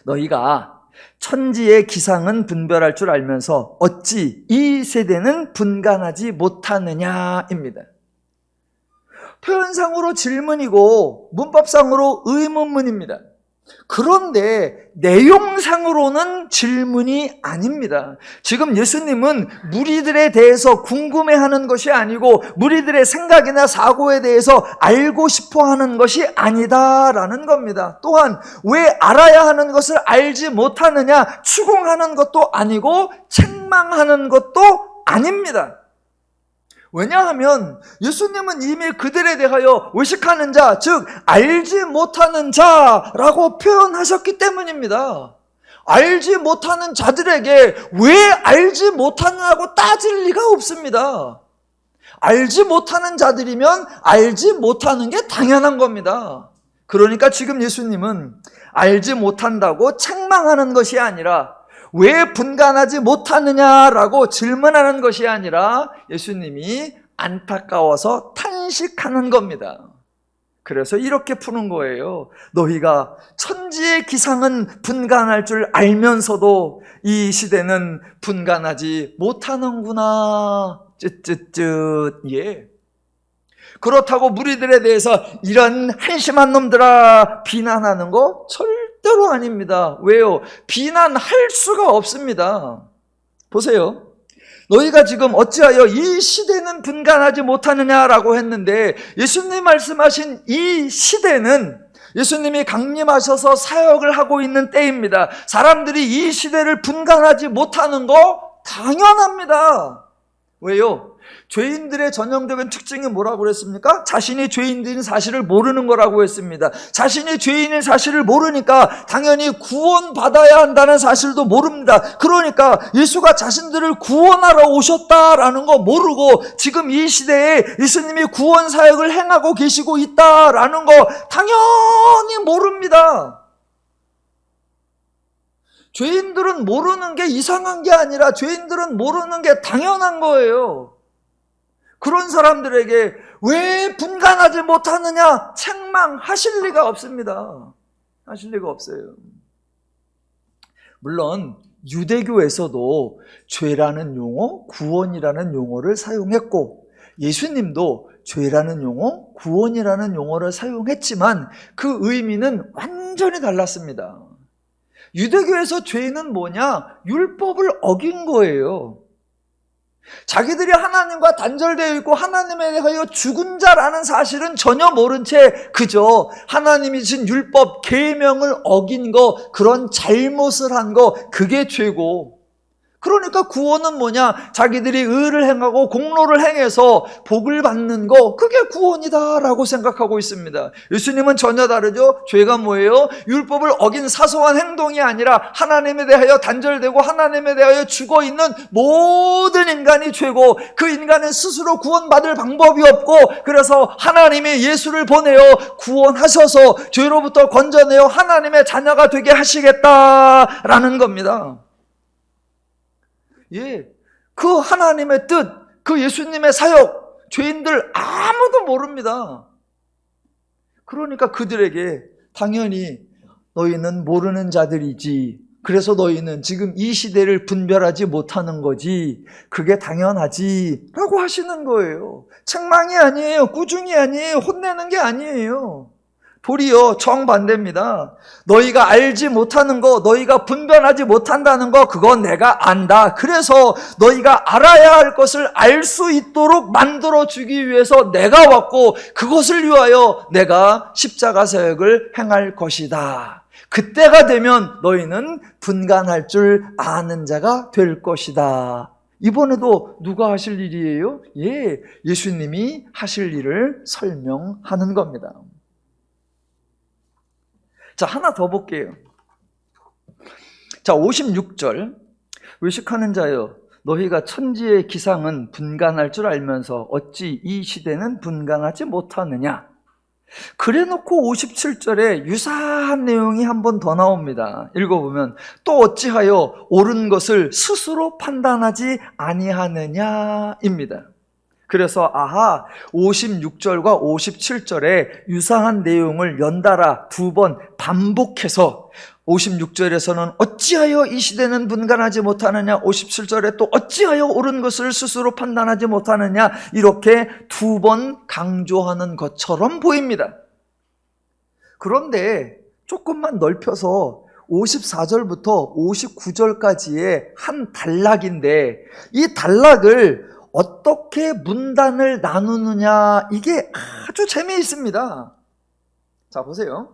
너희가 천지의 기상은 분별할 줄 알면서 어찌 이 세대는 분간하지 못하느냐입니다. 표현상으로 질문이고 문법상으로 의문문입니다. 그런데 내용상으로는 질문이 아닙니다. 지금 예수님은 무리들에 대해서 궁금해하는 것이 아니고 무리들의 생각이나 사고에 대해서 알고 싶어하는 것이 아니다라는 겁니다. 또한 왜 알아야 하는 것을 알지 못하느냐, 추궁하는 것도 아니고 책망하는 것도 아닙니다. 왜냐하면 예수님은 이미 그들에 대하여 외식하는 자, 즉 알지 못하는 자라고 표현하셨기 때문입니다. 알지 못하는 자들에게 왜 알지 못하느냐고 따질 리가 없습니다. 알지 못하는 자들이면 알지 못하는 게 당연한 겁니다. 그러니까 지금 예수님은 알지 못한다고 책망하는 것이 아니라 왜 분간하지 못하느냐라고 질문하는 것이 아니라 예수님이 안타까워서 탄식하는 겁니다. 그래서 이렇게 푸는 거예요. 너희가 천지의 기상은 분간할 줄 알면서도 이 시대는 분간하지 못하는구나. 쯧쯧쯧. 예. 그렇다고 무리들에 대해서 이런 한심한 놈들아 비난하는 거 절대로 아닙니다. 왜요? 비난할 수가 없습니다. 보세요. 너희가 지금 어찌하여 이 시대는 분간하지 못하느냐라고 했는데 예수님 말씀하신 이 시대는 예수님이 강림하셔서 사역을 하고 있는 때입니다. 사람들이 이 시대를 분간하지 못하는 거 당연합니다. 왜요? 죄인들의 전형적인 특징이 뭐라고 그랬습니까? 자신이 죄인들인 사실을 모르는 거라고 했습니다. 자신이 죄인인 사실을 모르니까 당연히 구원받아야 한다는 사실도 모릅니다. 그러니까 예수가 자신들을 구원하러 오셨다라는 거 모르고 지금 이 시대에 예수님이 구원 사역을 행하고 계시고 있다라는 거 당연히 모릅니다. 죄인들은 모르는 게 이상한 게 아니라 죄인들은 모르는 게 당연한 거예요. 그런 사람들에게 왜 분간하지 못하느냐 책망하실 리가 없습니다. 하실 리가 없어요. 물론 유대교에서도 죄라는 용어, 구원이라는 용어를 사용했고 예수님도 죄라는 용어, 구원이라는 용어를 사용했지만 그 의미는 완전히 달랐습니다. 유대교에서 죄는 뭐냐? 율법을 어긴 거예요. 자기들이 하나님과 단절되어 있고 하나님에 대하여 죽은 자라는 사실은 전혀 모른 채 그저 하나님이 주신 율법, 계명을 어긴 거, 그런 잘못을 한 거, 그게 죄고, 그러니까 구원은 뭐냐? 자기들이 의를 행하고 공로를 행해서 복을 받는 거, 그게 구원이다라고 생각하고 있습니다. 예수님은 전혀 다르죠. 죄가 뭐예요? 율법을 어긴 사소한 행동이 아니라 하나님에 대하여 단절되고 하나님에 대하여 죽어있는 모든 인간이 죄고, 그 인간은 스스로 구원받을 방법이 없고, 그래서 하나님이 예수를 보내어 구원하셔서 죄로부터 건져내어 하나님의 자녀가 되게 하시겠다라는 겁니다. 예, 그 하나님의 뜻, 그 예수님의 사역, 죄인들 아무도 모릅니다. 그러니까 그들에게 당연히 너희는 모르는 자들이지, 그래서 너희는 지금 이 시대를 분별하지 못하는 거지. 그게 당연하지. 라고 하시는 거예요. 책망이 아니에요. 꾸중이 아니에요. 혼내는 게 아니에요. 도리어 정반대입니다. 너희가 알지 못하는 거, 너희가 분별하지 못한다는 거, 그건 내가 안다. 그래서 너희가 알아야 할 것을 알 수 있도록 만들어주기 위해서 내가 왔고, 그것을 위하여 내가 십자가 사역을 행할 것이다. 그때가 되면 너희는 분간할 줄 아는 자가 될 것이다. 이번에도 누가 하실 일이에요? 예, 예수님이 하실 일을 설명하는 겁니다. 자, 하나 더 볼게요. 자, 56절. 외식하는 자여, 너희가 천지의 기상은 분간할 줄 알면서 어찌 이 시대는 분간하지 못하느냐? 그래놓고 57절에 유사한 내용이 한 번 더 나옵니다. 읽어보면 또 어찌하여 옳은 것을 스스로 판단하지 아니하느냐입니다. 그래서 56절과 57절에 유사한 내용을 연달아 두 번 반복해서 56절에서는 어찌하여 이 시대는 분간하지 못하느냐, 57절에 또 어찌하여 옳은 것을 스스로 판단하지 못하느냐, 이렇게 두 번 강조하는 것처럼 보입니다. 그런데 조금만 넓혀서 54절부터 59절까지의 한 단락인데, 이 단락을 어떻게 문단을 나누느냐, 이게 아주 재미있습니다. 자, 보세요.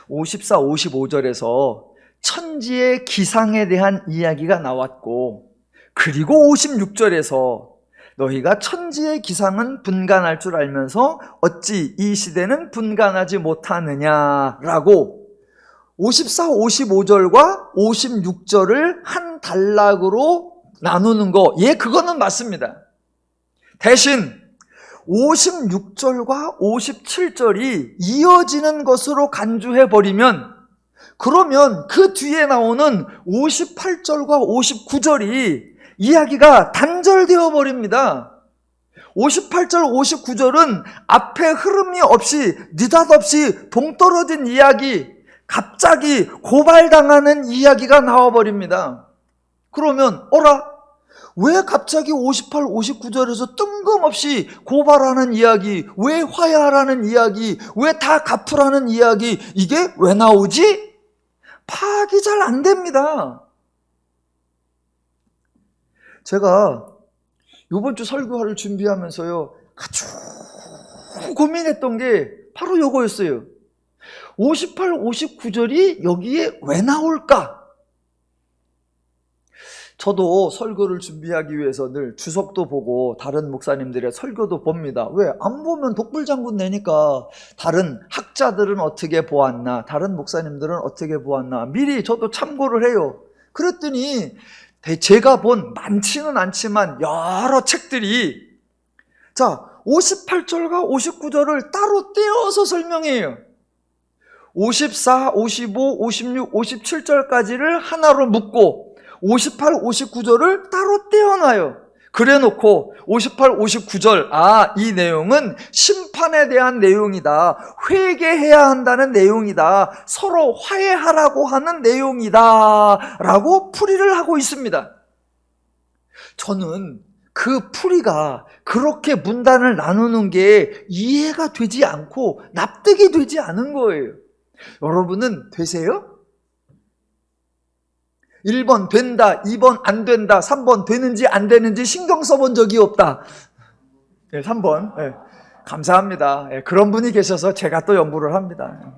54, 55절에서 천지의 기상에 대한 이야기가 나왔고, 그리고 56절에서 너희가 천지의 기상은 분간할 줄 알면서 어찌 이 시대는 분간하지 못하느냐라고 54, 55절과 56절을 한 단락으로 나누는 거, 예, 그거는 맞습니다. 대신 56절과 57절이 이어지는 것으로 간주해버리면, 그러면 그 뒤에 나오는 58절과 59절이 이야기가 단절되어 버립니다. 58절, 59절은 앞에 흐름이 없이, 느닷없이 동떨어진 이야기, 갑자기 고발당하는 이야기가 나와버립니다. 그러면 왜 갑자기 58, 59절에서 뜬금없이 고발하는 이야기, 왜 화해하라는 이야기, 왜 다 갚으라는 이야기, 이게 왜 나오지? 파악이 잘 안 됩니다. 제가 이번 주 설교를 준비하면서요, 아주 고민했던 게 바로 이거였어요. 58, 59절이 여기에 왜 나올까? 저도 설교를 준비하기 위해서 늘 주석도 보고 다른 목사님들의 설교도 봅니다. 왜? 안 보면 독불장군 내니까 다른 학자들은 어떻게 보았나, 다른 목사님들은 어떻게 보았나 미리 저도 참고를 해요. 그랬더니 제가 본 많지는 않지만 여러 책들이 58절과 59절을 따로 떼어서 설명해요. 54, 55, 56, 57절까지를 하나로 묶고 58, 59절을 따로 떼어놔요. 그래놓고 58, 59절, 이 내용은 심판에 대한 내용이다, 회개해야 한다는 내용이다, 서로 화해하라고 하는 내용이다 라고 풀이를 하고 있습니다. 저는 그 풀이가 그렇게 문단을 나누는 게 이해가 되지 않고 납득이 되지 않은 거예요. 여러분은 되세요? 1번 된다, 2번 안 된다, 3번 되는지 안 되는지 신경 써본 적이 없다. 3번. 네, 감사합니다. 그런 분이 계셔서 제가 또 연구를 합니다.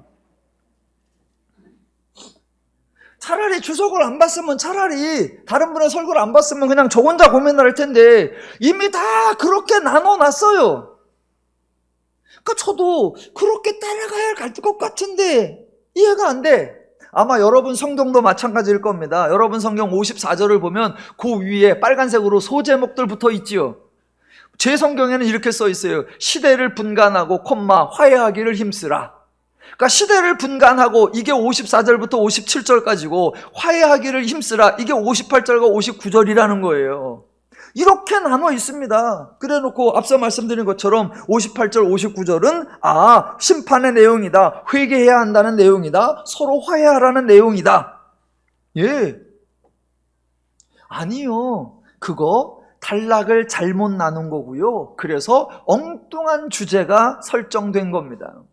차라리 주석을 안 봤으면, 차라리 다른 분의 설교를 안 봤으면 그냥 저 혼자 고민을 할 텐데 이미 다 그렇게 나눠놨어요. 그러니까 저도 그렇게 따라가야 할 것 같은데 이해가 안 돼. 아마 여러분 성경도 마찬가지일 겁니다. 여러분 성경 54절을 보면 그 위에 빨간색으로 소제목들 붙어 있지요. 제 성경에는 이렇게 써 있어요. 시대를 분간하고 화해하기를 힘쓰라. 그러니까 시대를 분간하고 이게 54절부터 57절까지고 화해하기를 힘쓰라, 이게 58절과 59절이라는 거예요. 이렇게 나눠 있습니다. 그래놓고 앞서 말씀드린 것처럼 58절, 59절은 심판의 내용이다, 회개해야 한다는 내용이다, 서로 화해하라는 내용이다. 예. 아니요. 그거 단락을 잘못 나눈 거고요. 그래서 엉뚱한 주제가 설정된 겁니다.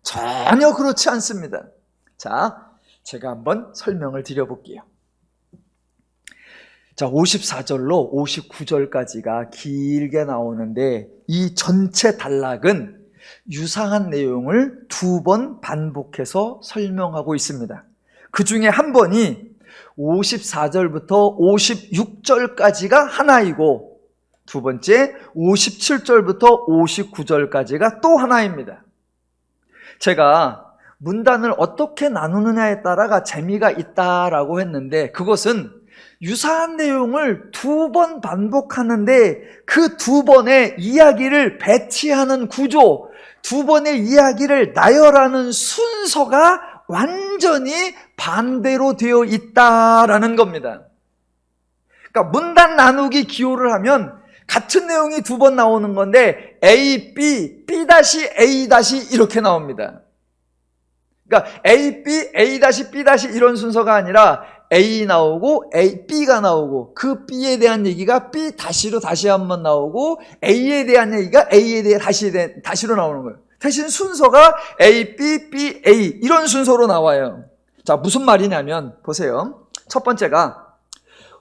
전혀 그렇지 않습니다. 자, 제가 한번 설명을 드려볼게요. 자, 54절로 59절까지가 길게 나오는데 이 전체 단락은 유사한 내용을 2번 반복해서 설명하고 있습니다. 그 중에 한 번이 54절부터 56절까지가 하나이고, 두 번째 57절부터 59절까지가 또 하나입니다. 제가 문단을 어떻게 나누느냐에 따라가 재미가 있다라고 했는데, 그것은 유사한 내용을 2번 반복하는데 그 2번의 이야기를 배치하는 구조, 2번의 이야기를 나열하는 순서가 완전히 반대로 되어 있다라는 겁니다. 그러니까 문단 나누기 기호를 하면 같은 내용이 2번 나오는 건데 A, B, B-A- 이렇게 나옵니다. 그러니까 A, B, A-B- 이런 순서가 아니라 A 나오고 A, B가 나오고 그 B에 대한 얘기가 B-로 다시 한번 나오고 A에 대한 얘기가 A에 대해 다시로 나오는 거예요. 대신 순서가 A, B, B, A 이런 순서로 나와요. 자, 무슨 말이냐면 보세요. 첫 번째가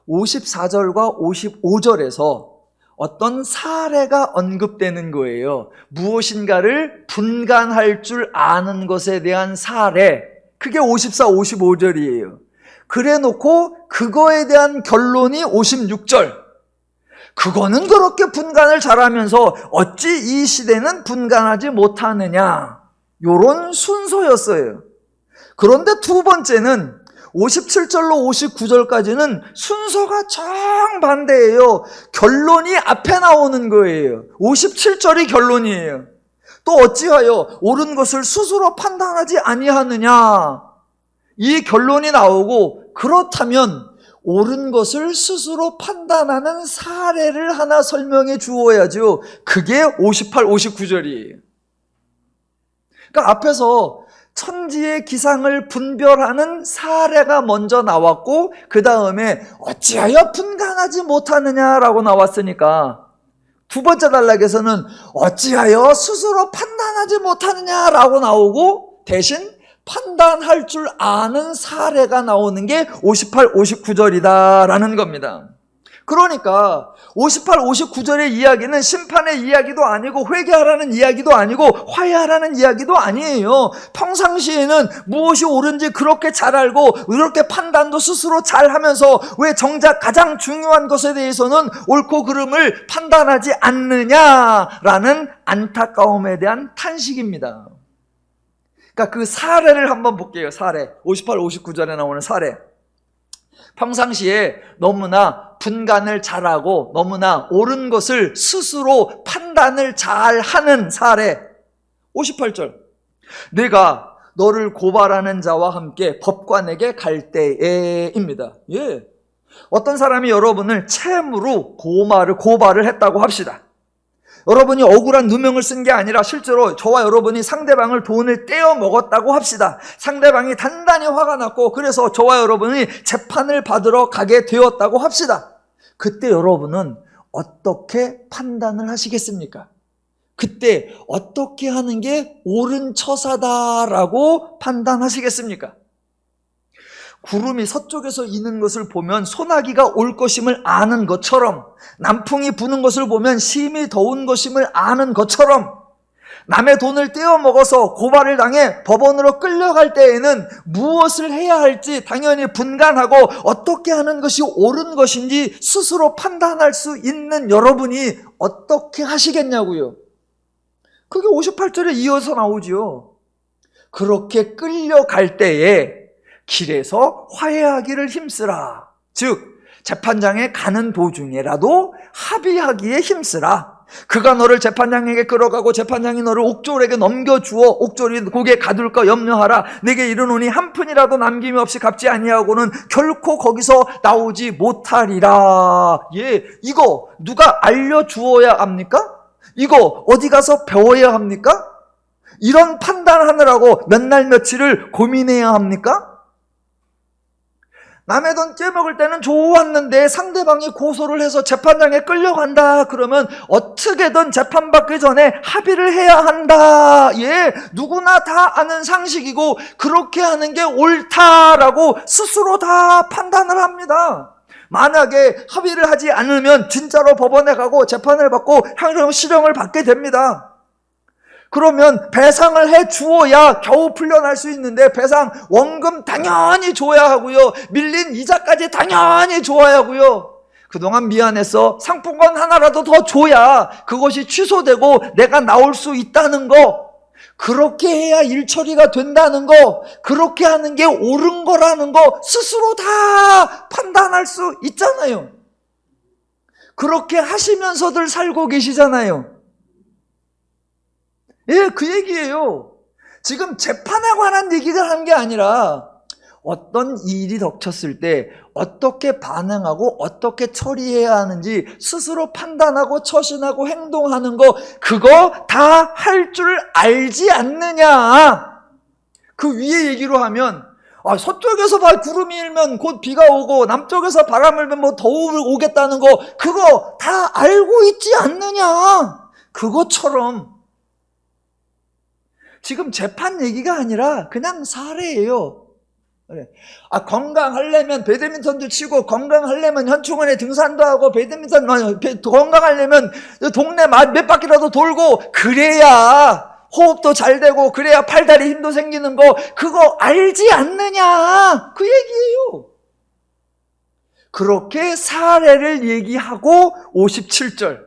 54절과 55절에서 어떤 사례가 언급되는 거예요. 무엇인가를 분간할 줄 아는 것에 대한 사례. 그게 54, 55절이에요. 그래 놓고 그거에 대한 결론이 56절. 그거는 그렇게 분간을 잘하면서 어찌 이 시대는 분간하지 못하느냐, 요런 순서였어요. 그런데 두 번째는 57절로 59절까지는 순서가 정반대예요. 결론이 앞에 나오는 거예요. 57절이 결론이에요. 또 어찌하여 옳은 것을 스스로 판단하지 아니하느냐, 이 결론이 나오고, 그렇다면 옳은 것을 스스로 판단하는 사례를 하나 설명해 주어야죠. 그게 58, 59절이에요. 그러니까 앞에서 천지의 기상을 분별하는 사례가 먼저 나왔고, 그 다음에 어찌하여 분간하지 못하느냐라고 나왔으니까 두 번째 단락에서는 어찌하여 스스로 판단하지 못하느냐라고 나오고, 대신 판단할 줄 아는 사례가 나오는 게 58, 59절이다라는 겁니다. 그러니까 58, 59절의 이야기는 심판의 이야기도 아니고 회개하라는 이야기도 아니고 화해하라는 이야기도 아니에요. 평상시에는 무엇이 옳은지 그렇게 잘 알고 이렇게 판단도 스스로 잘 하면서 왜 정작 가장 중요한 것에 대해서는 옳고 그름을 판단하지 않느냐라는 안타까움에 대한 탄식입니다. 그러니까 그 사례를 한번 볼게요. 사례. 58, 59절에 나오는 사례. 평상시에 너무나 분간을 잘하고 너무나 옳은 것을 스스로 판단을 잘하는 사례. 58절. 내가 너를 고발하는 자와 함께 법관에게 갈 때에입니다. 예. 어떤 사람이 여러분을 채무로 고발을 했다고 합시다. 여러분이 억울한 누명을 쓴 게 아니라 실제로 저와 여러분이 상대방을 돈을 떼어 먹었다고 합시다. 상대방이 단단히 화가 났고 그래서 저와 여러분이 재판을 받으러 가게 되었다고 합시다. 그때 여러분은 어떻게 판단을 하시겠습니까? 그때 어떻게 하는 게 옳은 처사다라고 판단하시겠습니까? 구름이 서쪽에서 이는 것을 보면 소나기가 올 것임을 아는 것처럼, 남풍이 부는 것을 보면 심히 더운 것임을 아는 것처럼, 남의 돈을 떼어 먹어서 고발을 당해 법원으로 끌려갈 때에는 무엇을 해야 할지 당연히 분간하고 어떻게 하는 것이 옳은 것인지 스스로 판단할 수 있는 여러분이 어떻게 하시겠냐고요. 그게 58절에 이어서 나오지요. 그렇게 끌려갈 때에 길에서 화해하기를 힘쓰라. 즉 재판장에 가는 도중에라도 합의하기에 힘쓰라. 그가 너를 재판장에게 끌어가고 재판장이 너를 옥졸에게 넘겨주어 옥졸이 고개 가둘까 염려하라. 내게 이르노니 한 푼이라도 남김이 없이 갚지 아니하고는 결코 거기서 나오지 못하리라. 예, 이거 누가 알려주어야 합니까? 이거 어디 가서 배워야 합니까? 이런 판단하느라고 몇 날 며칠을 고민해야 합니까? 남의 돈 떼먹을 때는 좋았는데 상대방이 고소를 해서 재판장에 끌려간다 그러면 어떻게든 재판받기 전에 합의를 해야 한다. 예, 누구나 다 아는 상식이고 그렇게 하는 게 옳다라고 스스로 다 판단을 합니다. 만약에 합의를 하지 않으면 진짜로 법원에 가고 재판을 받고 실형을 받게 됩니다. 그러면 배상을 해 주어야 겨우 풀려날 수 있는데 배상, 원금 당연히 줘야 하고요. 밀린 이자까지 당연히 줘야 하고요. 그동안 미안해서 상품권 하나라도 더 줘야 그것이 취소되고 내가 나올 수 있다는 거, 그렇게 해야 일 처리가 된다는 거, 그렇게 하는 게 옳은 거라는 거 스스로 다 판단할 수 있잖아요. 그렇게 하시면서들 살고 계시잖아요. 예, 그 얘기예요. 지금 재판에 관한 얘기를 하는 게 아니라 어떤 일이 닥쳤을 때 어떻게 반응하고 어떻게 처리해야 하는지 스스로 판단하고 처신하고 행동하는 거, 그거 다 할 줄 알지 않느냐. 그 위에 얘기로 하면 서쪽에서 구름이 일면 곧 비가 오고 남쪽에서 바람을 불면 뭐 더울 오겠다는 거, 그거 다 알고 있지 않느냐. 그것처럼 지금 재판 얘기가 아니라 그냥 사례예요. 그래. 건강하려면 배드민턴도 치고, 건강하려면 현충원에 등산도 하고, 건강하려면 동네 몇 바퀴라도 돌고, 그래야 호흡도 잘 되고, 그래야 팔다리 힘도 생기는 거, 그거 알지 않느냐. 그 얘기예요. 그렇게 사례를 얘기하고 57절.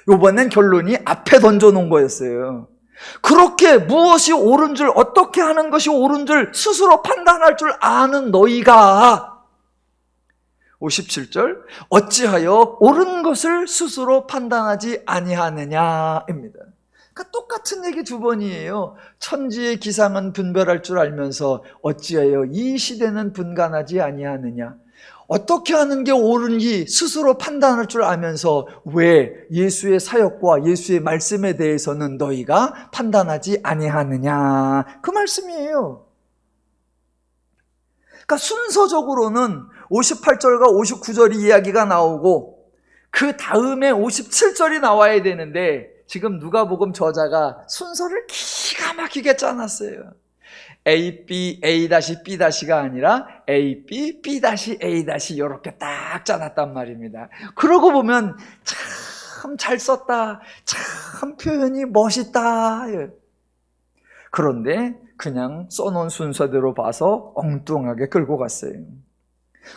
요번엔 결론이 앞에 던져놓은 거였어요. 그렇게 무엇이 옳은 줄, 어떻게 하는 것이 옳은 줄 스스로 판단할 줄 아는 너희가, 57절, 어찌하여 옳은 것을 스스로 판단하지 아니하느냐입니다. 그러니까 똑같은 얘기 두 번이에요. 천지의 기상은 분별할 줄 알면서 어찌하여 이 시대는 분간하지 아니하느냐. 어떻게 하는 게 옳은지 스스로 판단할 줄 알면서 왜 예수의 사역과 예수의 말씀에 대해서는 너희가 판단하지 아니하느냐. 그 말씀이에요. 그러니까 순서적으로는 58절과 59절이 이야기가 나오고 그 다음에 57절이 나와야 되는데 지금 누가복음 저자가 순서를 기가 막히게 짜놨어요. A, B, A-B-가 아니라 A, B, B-A- 이렇게 딱 짜놨단 말입니다. 그러고 보면 참 잘 썼다, 참 표현이 멋있다. 그런데 그냥 써놓은 순서대로 봐서 엉뚱하게 끌고 갔어요.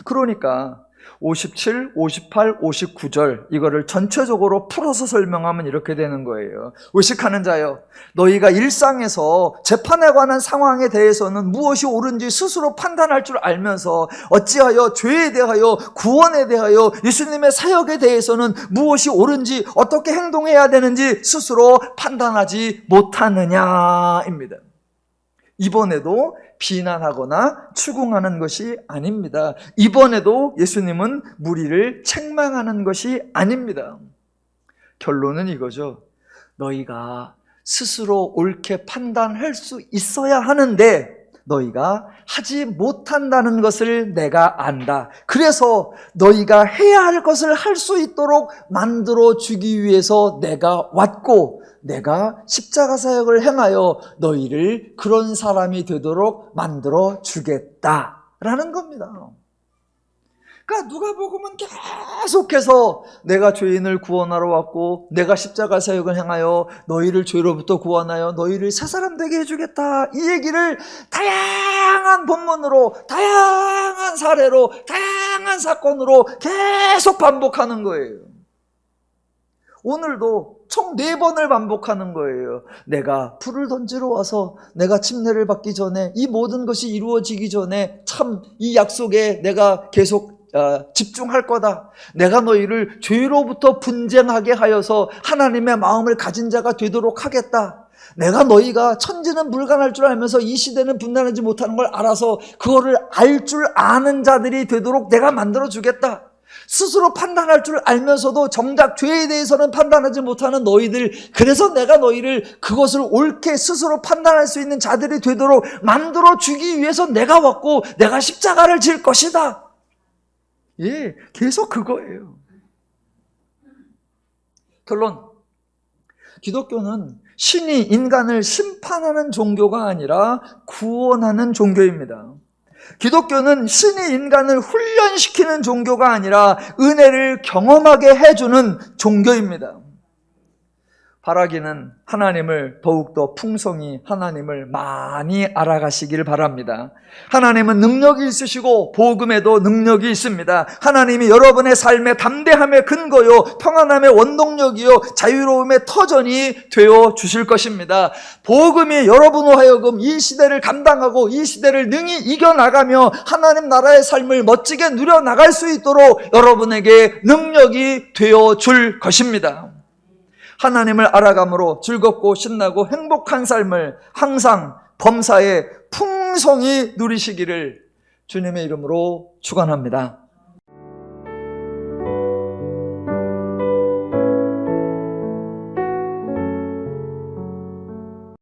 그러니까 57, 58, 59절 이거를 전체적으로 풀어서 설명하면 이렇게 되는 거예요. 의식하는 자여, 너희가 일상에서 재판에 관한 상황에 대해서는 무엇이 옳은지 스스로 판단할 줄 알면서 어찌하여 죄에 대하여, 구원에 대하여, 예수님의 사역에 대해서는 무엇이 옳은지, 어떻게 행동해야 되는지 스스로 판단하지 못하느냐입니다. 이번에도 비난하거나 추궁하는 것이 아닙니다. 이번에도 예수님은 무리를 책망하는 것이 아닙니다. 결론은 이거죠. 너희가 스스로 옳게 판단할 수 있어야 하는데 너희가 하지 못한다는 것을 내가 안다. 그래서 너희가 해야 할 것을 할 수 있도록 만들어 주기 위해서 내가 왔고, 내가 십자가 사역을 행하여 너희를 그런 사람이 되도록 만들어 주겠다라는 겁니다. 그러니까 누가복음은 계속해서 내가 죄인을 구원하러 왔고 내가 십자가 사역을 행하여 너희를 죄로부터 구원하여 너희를 새 사람 되게 해주겠다, 이 얘기를 다양한 본문으로, 다양한 사례로, 다양한 사건으로 계속 반복하는 거예요. 오늘도 총 4번을 반복하는 거예요. 내가 불을 던지러 와서 내가 침례를 받기 전에, 이 모든 것이 이루어지기 전에 참 이 약속에 내가 계속 집중할 거다. 내가 너희를 죄로부터 분쟁하게 하여서 하나님의 마음을 가진 자가 되도록 하겠다. 내가 너희가 천지는 불가능할 줄 알면서 이 시대는 분단하지 못하는 걸 알아서 그거를 알 줄 아는 자들이 되도록 내가 만들어 주겠다. 스스로 판단할 줄 알면서도 정작 죄에 대해서는 판단하지 못하는 너희들, 그래서 내가 너희를 그것을 옳게 스스로 판단할 수 있는 자들이 되도록 만들어주기 위해서 내가 왔고 내가 십자가를 질 것이다. 예, 계속 그거예요. 결론, 기독교는 신이 인간을 심판하는 종교가 아니라 구원하는 종교입니다. 기독교는 신이 인간을 훈련시키는 종교가 아니라 은혜를 경험하게 해주는 종교입니다. 바라기는 하나님을 더욱더 풍성히, 하나님을 많이 알아가시길 바랍니다. 하나님은 능력이 있으시고 복음에도 능력이 있습니다. 하나님이 여러분의 삶의 담대함의 근거요, 평안함의 원동력이요, 자유로움의 터전이 되어 주실 것입니다. 복음이 여러분으로 하여금 이 시대를 감당하고 이 시대를 능히 이겨나가며 하나님 나라의 삶을 멋지게 누려나갈 수 있도록 여러분에게 능력이 되어 줄 것입니다. 하나님을 알아감으로 즐겁고 신나고 행복한 삶을 항상 범사에 풍성히 누리시기를 주님의 이름으로 축원합니다.